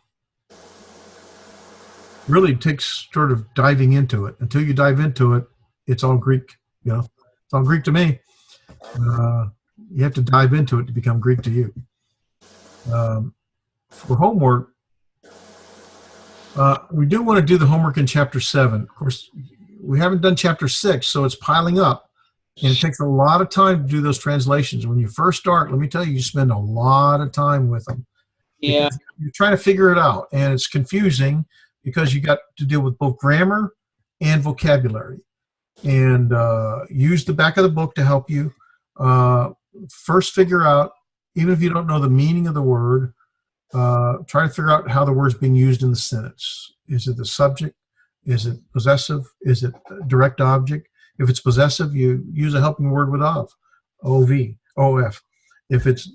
Really, it takes sort of diving into it. Until you dive into it, it's all Greek. You know, it's all Greek to me. You have to dive into it to become Greek to you. For homework, we do want to do the homework in chapter 7. Of course, we haven't done chapter 6, so it's piling up. And it takes a lot of time to do those translations. When you first start, let me tell you, you spend a lot of time with them. Yeah. You're trying to figure it out, and it's confusing because you got to deal with both grammar and vocabulary. And use the back of the book to help you. First figure out even if you don't know the meaning of the word, try to figure out how the word's being used in the sentence. Is it the subject? Is it possessive? Is it a direct object? If it's possessive, you use a helping word with of, O-V, O-F. If it's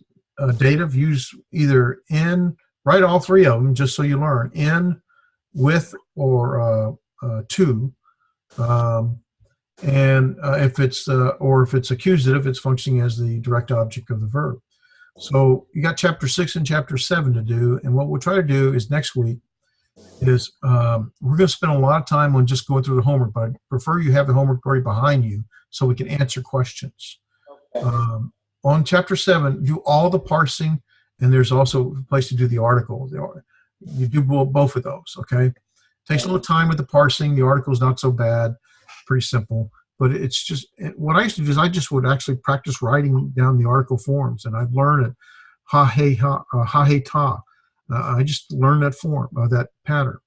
dative, use either in, write all three of them just so you learn. In, with, or to. If it's accusative, it's functioning as the direct object of the verb. So you got chapter 6 and chapter 7 to do, and what we'll try to do is next week is we're going to spend a lot of time on just going through the homework, but I prefer you have the homework already behind you so we can answer questions. Okay. On chapter 7, do all the parsing, and there's also a place to do the article. You do both of those, okay? Takes a little time with the parsing. The article is not so bad, pretty simple. But it's just, what I used to do is I just would actually practice writing down the article forms, and I'd learn it. Ha, hey, ha, hey, ta. I just learned that form, that pattern.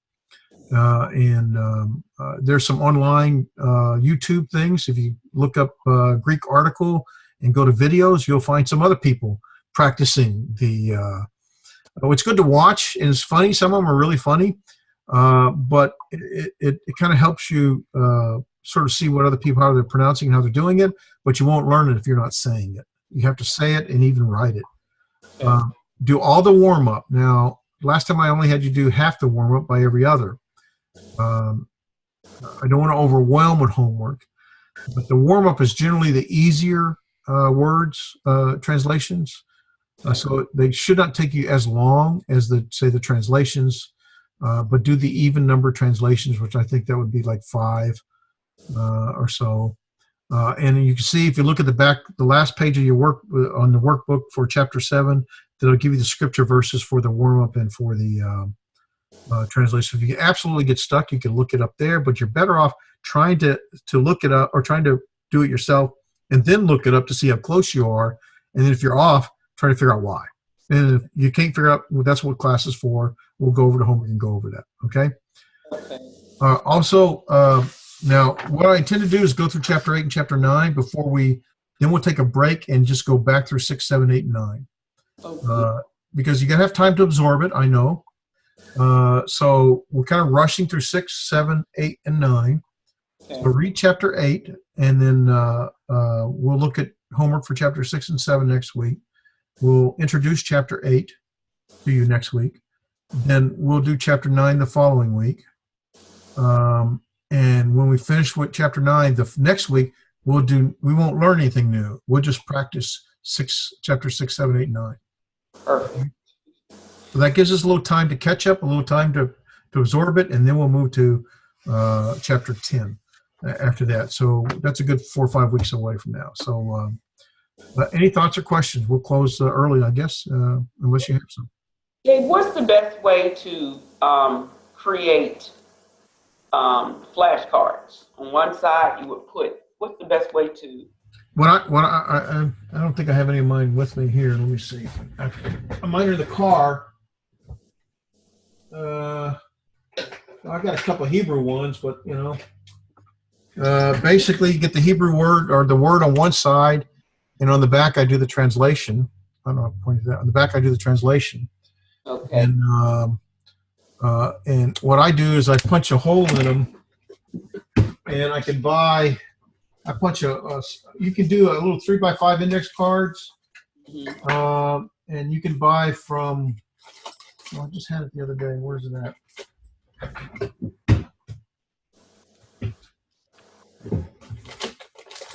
There's some online YouTube things. If you look up Greek article and go to videos, you'll find some other people practicing the. It's good to watch, and it's funny. Some of them are really funny, but it kind of helps you sort of see what other people, how they're pronouncing and how they're doing it, but you won't learn it if you're not saying it. You have to say it and even write it. Do all the warm-up. Now, last time I only had you do half the warm-up by every other. I don't want to overwhelm with homework, but the warm-up is generally the easier words, translations. So they should not take you as long as the translations, but do the even number translations, which I think that would be like 5 or so. And you can see if you look at the last page of your work on the workbook for chapter 7, that'll give you the scripture verses for the warm-up and for the translation. If you absolutely get stuck, you can look it up there, but you're better off trying to look it up or trying to do it yourself and then look it up to see how close you are. And then if you're off, try to figure out why. And if you can't figure out, well, that's what class is for. We'll go over the homework and go over that. Okay. Also, now what I intend to do is go through chapter 8 and chapter 9 then we'll take a break and just go back through 6, 7, 8, and 9. Because you're gonna have time to absorb it, I know. So we're kind of rushing through 6, 7, 8, and 9. Okay. So read chapter 8, and then we'll look at homework for chapter 6 and 7 next week. We'll introduce chapter 8 to you next week. Then we'll do chapter 9 the following week. And when we finish with chapter 9, the next week, we won't learn anything new. We'll just practice chapter 6, 7, 8, 9. Perfect. So that gives us a little time to catch up, a little time to absorb it, and then we'll move to chapter 10 after that. So that's a good 4 or 5 weeks away from now. So any thoughts or questions? We'll close early, I guess, unless you have some. Hey, what's the best way to create flashcards? On one side, you would put, what's the best way to? I don't think I have any of mine with me here. Let me see. Mine are in the car. I got a couple of Hebrew ones, but you know, basically you get the Hebrew word or the word on one side, and on the back I do the translation. I don't know how to point to that. On the back I do the translation. Okay. And what I do is I punch a hole in them, and I can buy. I punch you can do a little 3x5 index cards, and you can buy from. I just had it the other day. Where's it at?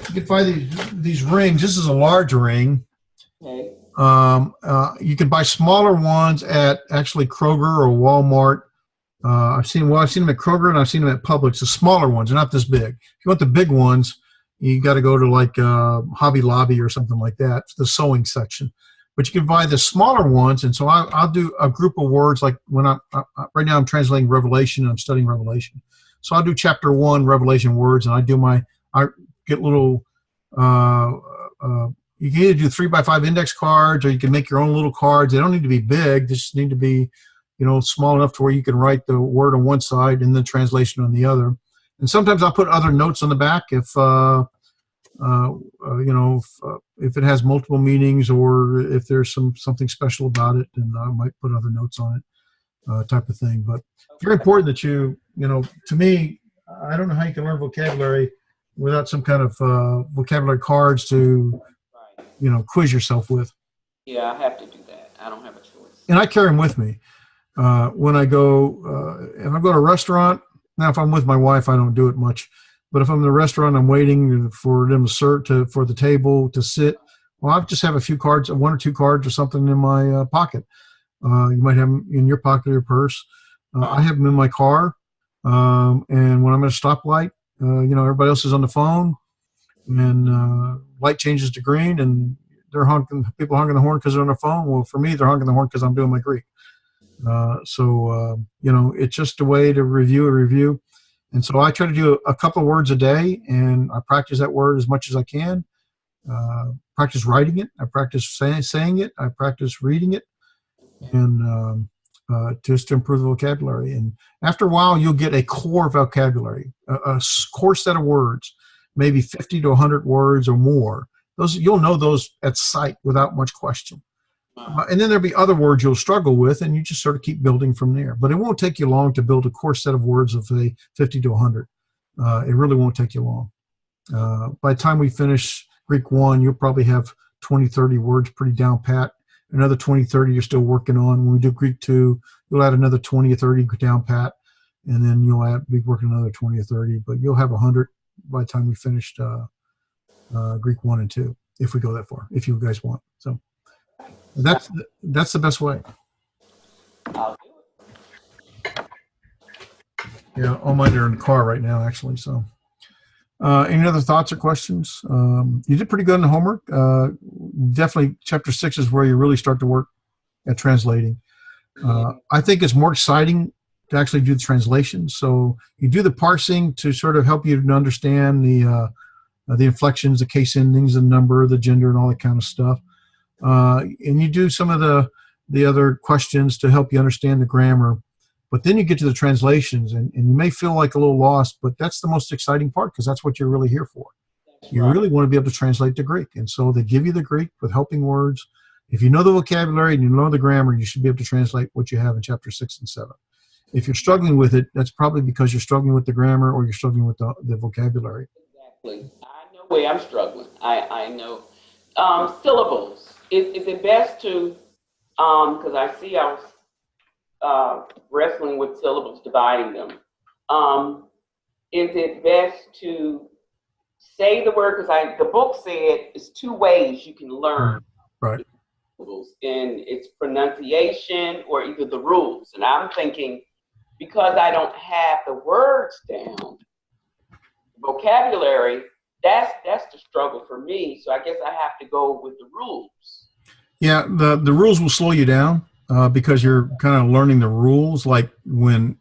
You can buy these rings. This is a large ring. Okay. You can buy smaller ones at actually Kroger or Walmart. I've seen them at Kroger and I've seen them at Publix. The smaller ones, they're not this big. If you want the big ones, you got to go to like Hobby Lobby or something like that, the sewing section. But you can buy the smaller ones, and so I'll do a group of words. Like when right now I'm translating Revelation and I'm studying Revelation, so I'll do chapter 1 Revelation words, and I get little. You can either do 3x5 index cards, or you can make your own little cards. They don't need to be big; they just need to be, small enough to where you can write the word on one side and the translation on the other. And sometimes I'll put other notes on the back if You know, if it has multiple meanings or if there's something special about it, then I might put other notes on it, type of thing. But very important that you know, to me, I don't know how you can learn vocabulary without some kind of vocabulary cards to, you know, quiz yourself with. Yeah, I have to do that. I don't have a choice. And I carry them with me when I go. If I go to a restaurant, now if I'm with my wife, I don't do it much. But if I'm in the restaurant, I'm waiting for them to serve for the table to sit. Well, I just have a few cards, one or two cards or something in my pocket. You might have them in your pocket or your purse. I have them in my car. And when I'm at a stoplight, you know, everybody else is on the phone, and light changes to green, and they're honking. People honking the horn because they're on their phone. Well, for me, they're honking the horn because I'm doing my Greek. You know, it's just a way to review. And so I try to do a couple of words a day, and I practice that word as much as I can. Practice writing it. I practice saying it. I practice reading it, and just to improve the vocabulary. And after a while, you'll get a core vocabulary, a core set of words, maybe 50 to 100 words or more. Those you'll know those at sight without much question. And then there'll be other words you'll struggle with, and you just sort of keep building from there. But it won't take you long to build a core set of words of, say, 50 to 100. It really won't take you long. By the time we finish Greek 1, you'll probably have 20, 30 words pretty down pat. Another 20, 30 you're still working on. When we do Greek 2, you'll add another 20 or 30 down pat, and then you'll be working another 20 or 30. But you'll have 100 by the time we finished Greek 1 and 2, if we go that far, if you guys want. So that's the best way. I'll do it. Yeah, all mine are in the car right now, actually. So, any other thoughts or questions? You did pretty good in the homework. Definitely, chapter 6 is where you really start to work at translating. I think it's more exciting to actually do the translation. So you do the parsing to sort of help you to understand the inflections, the case endings, the number, the gender, and all that kind of stuff. And you do some of the other questions to help you understand the grammar. But then you get to the translations, and you may feel like a little lost, but that's the most exciting part because that's what you're really here for. You really want to be able to translate to Greek. And so they give you the Greek with helping words. If you know the vocabulary and you know the grammar, you should be able to translate what you have in chapter 6 and 7. If you're struggling with it, that's probably because you're struggling with the grammar or you're struggling with the vocabulary. Exactly. I know where I'm struggling. I know. Syllables. Is it best to, because I see I was wrestling with syllables, dividing them. Is it best to say the word? Because the book said it's 2 ways you can learn. Right. And it's pronunciation or either the rules. And I'm thinking, because I don't have the words down, vocabulary, that's the struggle for me. So I guess I have to go with the rules. Yeah, the rules will slow you down because you're kind of learning the rules. Like when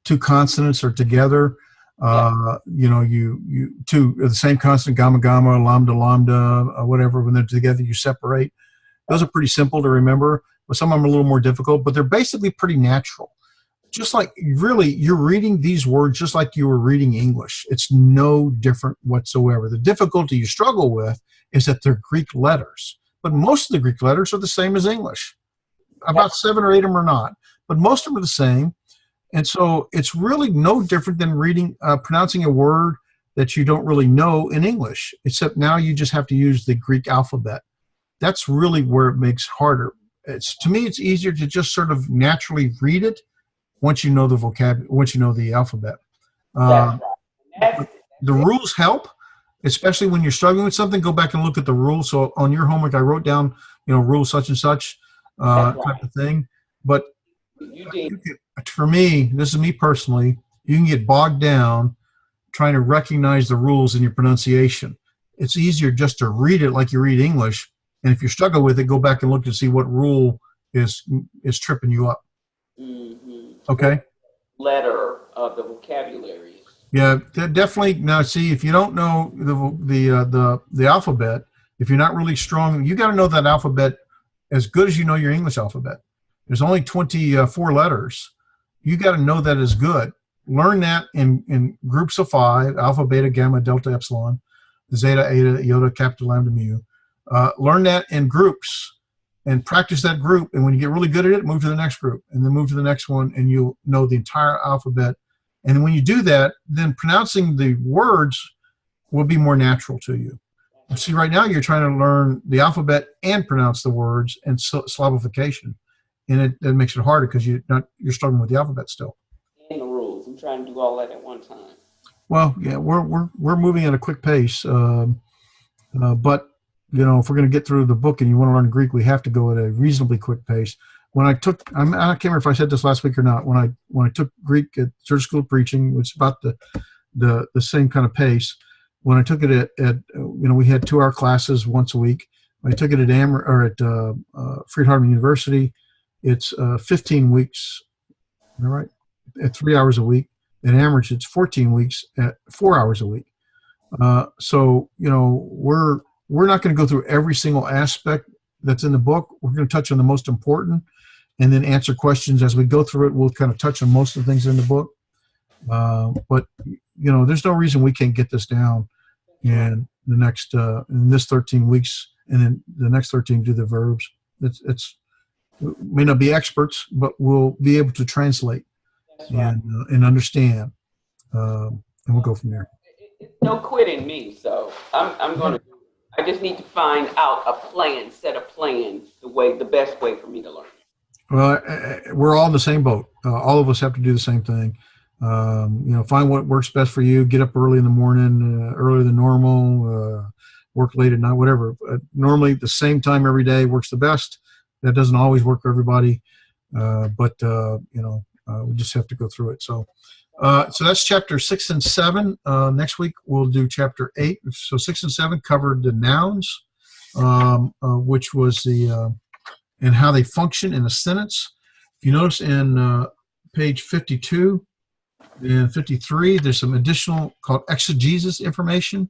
2 consonants are together, you know, you two the same consonant, gamma gamma, lambda lambda, whatever. When they're together, you separate. Those are pretty simple to remember, but some of them are a little more difficult. But they're basically pretty natural. Just like really, you're reading these words just like you were reading English. It's no different whatsoever. The difficulty you struggle with is that they're Greek letters. But most of the Greek letters are the same as English. About 7 or 8 of them are not, but most of them are the same. And so it's really no different than pronouncing a word that you don't really know in English, except now you just have to use the Greek alphabet. That's really where it makes harder. To me, it's easier to just sort of naturally read it once you know the vocabulary, once you know the alphabet. The rules help. Especially when you're struggling with something, go back and look at the rules. So on your homework, I wrote down, you know, rule such and such type of thing. But for me, this is me personally, you can get bogged down trying to recognize the rules in your pronunciation. It's easier just to read it like you read English. And if you struggle with it, go back and look to see what rule is tripping you up. Okay? Letter of the vocabulary. Yeah, definitely. Now, see, if you don't know the alphabet, if you're not really strong, you got to know that alphabet as good as you know your English alphabet. There's only 24 letters. You got to know that as good. Learn that in groups of 5: alpha, beta, gamma, delta, epsilon. zeta, eta, iota, kappa, lambda, mu. Learn that in groups and practice that group. And when you get really good at it, move to the next group and then move to the next one, and you'll know the entire alphabet. And when you do that, then pronouncing the words will be more natural to you. See, right now you're trying to learn the alphabet and pronounce the words and syllabification, and it makes it harder because you're struggling with the alphabet still. And the rules. I'm trying to do all that at one time. Well, yeah, we're moving at a quick pace, but you know, if we're going to get through the book and you want to learn Greek, we have to go at a reasonably quick pace. When I can't remember if I said this last week or not. When I took Greek at Church School of Preaching, it's about the same kind of pace. When I took it at you know, we had 2-hour classes once a week. When I took it at Freed-Hardeman University, it's 15 weeks. Am I right? At 3 hours a week. At Amherst, it's 14 weeks at 4 hours a week. So you know, we're not going to go through every single aspect that's in the book. We're going to touch on the most important, and then answer questions as we go through it. We'll kind of touch on most of the things in the book. But you know, there's no reason we can't get this down in the next in this 13 weeks, and then the next 13 do the verbs. We may not be experts, but we'll be able to translate and understand, and we'll go from there. No quitting me, so I'm going to. I just need to find out a plan, set a plan, the best way for me to learn. Well, we're all in the same boat. All of us have to do the same thing. You know, find what works best for you. Get up early in the morning, earlier than normal. Work late at night, whatever. Normally, the same time every day works the best. That doesn't always work for everybody, but you know, we just have to go through it. So that's chapter 6 and 7. Next week we'll do chapter 8. So 6 and 7 covered the nouns, which was the and how they function in a sentence. If you notice in page 52 and 53, there's some additional called exegesis information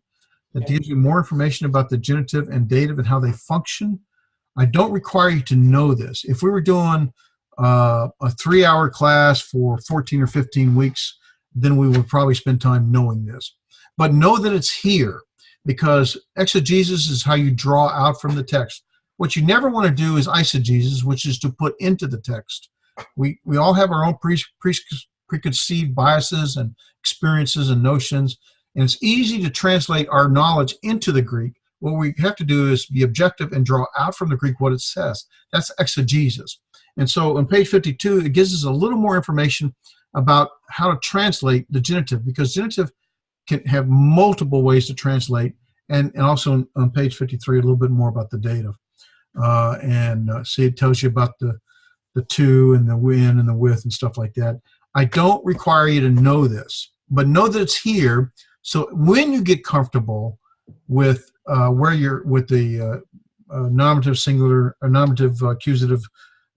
that gives you more information about the genitive and dative and how they function. I don't require you to know this. If we were doing a 3-hour class for 14 or 15 weeks, then we would probably spend time knowing this. But know that it's here, because exegesis is how you draw out from the text. What you never want to do is eisegesis, which is to put into the text. We all have our own preconceived biases and experiences and notions, and it's easy to translate our knowledge into the Greek. What we have to do is be objective and draw out from the Greek what it says. That's exegesis. And so on page 52, it gives us a little more information about how to translate the genitive, because genitive can have multiple ways to translate, and also on page 53, a little bit more about the dative. See, it tells you about the to and the when and the with and stuff like that. I don't require you to know this, but know that it's here. So when you get comfortable with where you're with the nominative, singular, or nominative, accusative,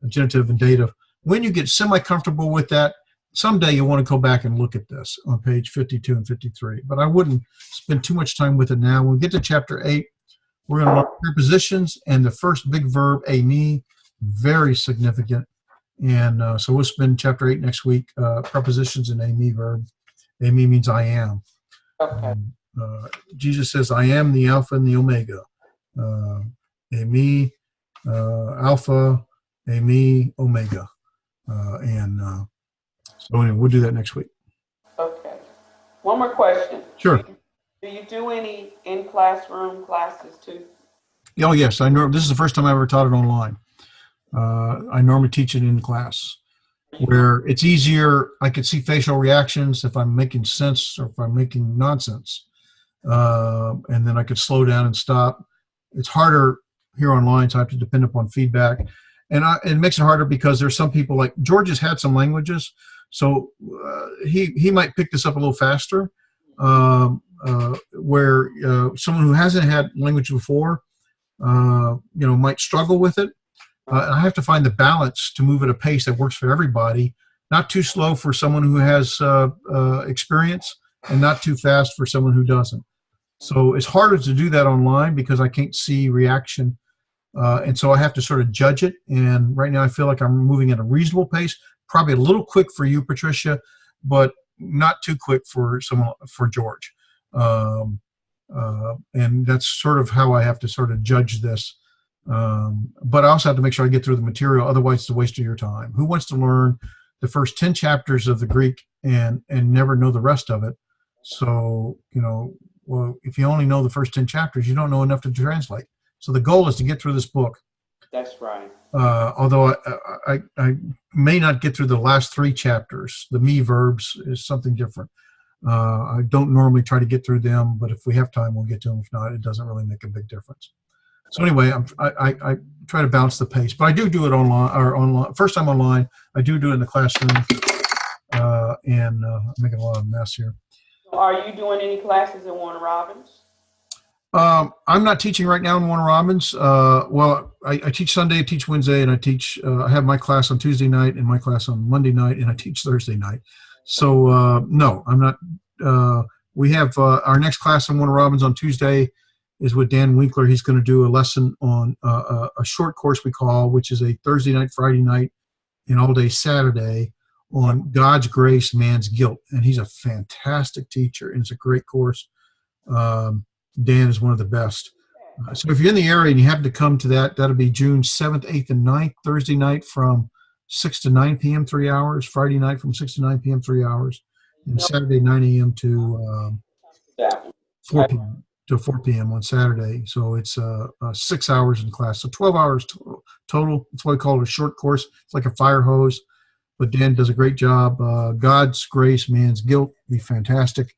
genitive, and dative, when you get semi-comfortable with that, someday you'll want to go back and look at this on page 52 and 53. But I wouldn't spend too much time with it now. When we get to chapter 8, we're going to learn prepositions and the first big verb, me, very significant. And so we'll spend chapter 8 next week, prepositions and me verb. Me means I am. Okay. Jesus says, I am the Alpha and the Omega. Me, Alpha, me, Omega. So anyway, we'll do that next week. Okay. One more question. Sure. Do you do any in-classroom classes too? Oh, yes. This is the first time I ever taught it online. I normally teach it in class, where it's easier. I can see facial reactions if I'm making sense or if I'm making nonsense. And then I could slow down and stop. It's harder here online, so I have to depend upon feedback. And it makes it harder because there's some people, like George has had some languages, so he might pick this up a little faster, where someone who hasn't had language before, might struggle with it. And I have to find the balance to move at a pace that works for everybody, not too slow for someone who has experience and not too fast for someone who doesn't. So it's harder to do that online because I can't see reaction. And so I have to sort of judge it. And right now I feel like I'm moving at a reasonable pace, probably a little quick for you, Patricia, but not too quick for George. And that's sort of how I have to sort of judge this. But I also have to make sure I get through the material. Otherwise, it's a waste of your time. Who wants to learn the first 10 chapters of the Greek and never know the rest of it? So, well, if you only know the first 10 chapters, you don't know enough to translate. So the goal is to get through this book. That's right. Although I may not get through the last 3 chapters. The me verbs is something different. I don't normally try to get through them, but if we have time, we'll get to them. If not, it doesn't really make a big difference. So anyway, I try to balance the pace, but I do it online. First time online, I do it in the classroom, and I'm making a lot of mess here. So are you doing any classes in Warner Robins? I'm not teaching right now in Warner Robins. Well, I teach Sunday, I teach Wednesday, and I have my class on Tuesday night and my class on Monday night, and I teach Thursday night. So no, I'm not. We have our next class in Warner Robins on Tuesday is with Dan Winkler. He's going to do a lesson on a short course we call, which is a Thursday night, Friday night, and all day Saturday on God's grace, man's guilt. And he's a fantastic teacher, and it's a great course. Dan is one of the best. So if you're in the area and you happen to come to that, that'll be June 7th, 8th, and 9th, Thursday night from 6 to 9 p.m., 3 hours, Friday night from 6 to 9 p.m., 3 hours, and Saturday 9 a.m. to 4 p.m. to 4 p.m. on Saturday. So it's 6 hours in class. So 12 hours total. That's why we call it a short course. It's like a fire hose, but Dan does a great job. God's grace, man's guilt, be fantastic.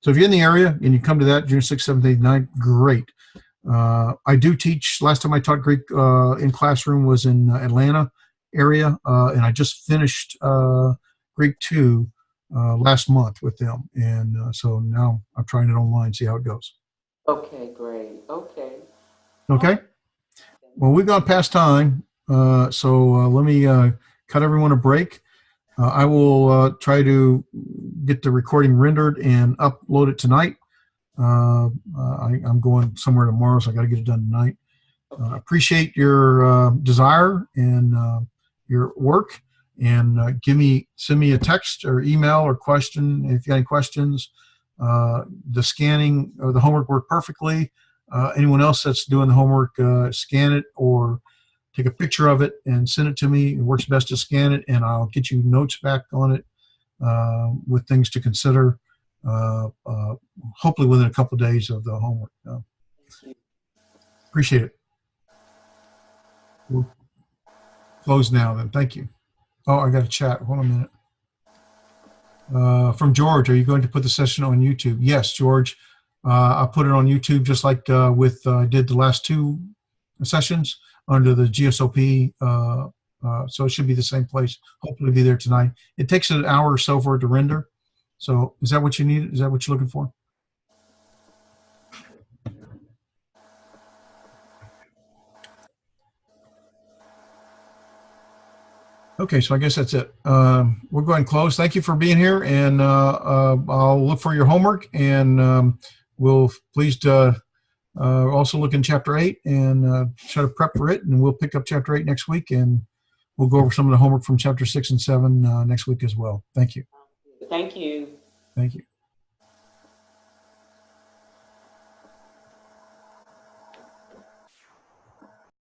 So if you're in the area and you come to that June 6th, 7th, 8th, 9th, great. I do teach. Last time I taught Greek in classroom was in Atlanta area, and I just finished Greek 2 last month with them. And so now I'm trying it online, see how it goes. Okay, great. Okay. Okay. Well, we've gone past time, so let me cut everyone a break. I will try to get the recording rendered and upload it tonight. I'm going somewhere tomorrow, so I got to get it done tonight. Appreciate your desire and your work, and send me a text or email or question if you got any questions. The scanning or the homework worked perfectly. Anyone else that's doing the homework, scan it or take a picture of it and send it to me. It works best to scan it, and I'll get you notes back on it with things to consider, hopefully within a couple of days of the homework. Appreciate it. We'll close now then. Thank you. Oh, I got a chat. Hold on a minute. From George, are you going to put the session on YouTube? Yes, George. I'll put it on YouTube just like I did the last 2 sessions under the GSOP, so it should be the same place. Hopefully be there tonight. It takes an hour or so for it to render. So is that what you need? Is that what you're looking for? Okay, so I guess that's it. We're going to close. Thank you for being here, and I'll look for your homework, and we'll please also look in Chapter 8 and try to prep for it, and we'll pick up Chapter 8 next week, and we'll go over some of the homework from Chapter 6 and 7 next week as well. Thank you. Thank you. Thank you.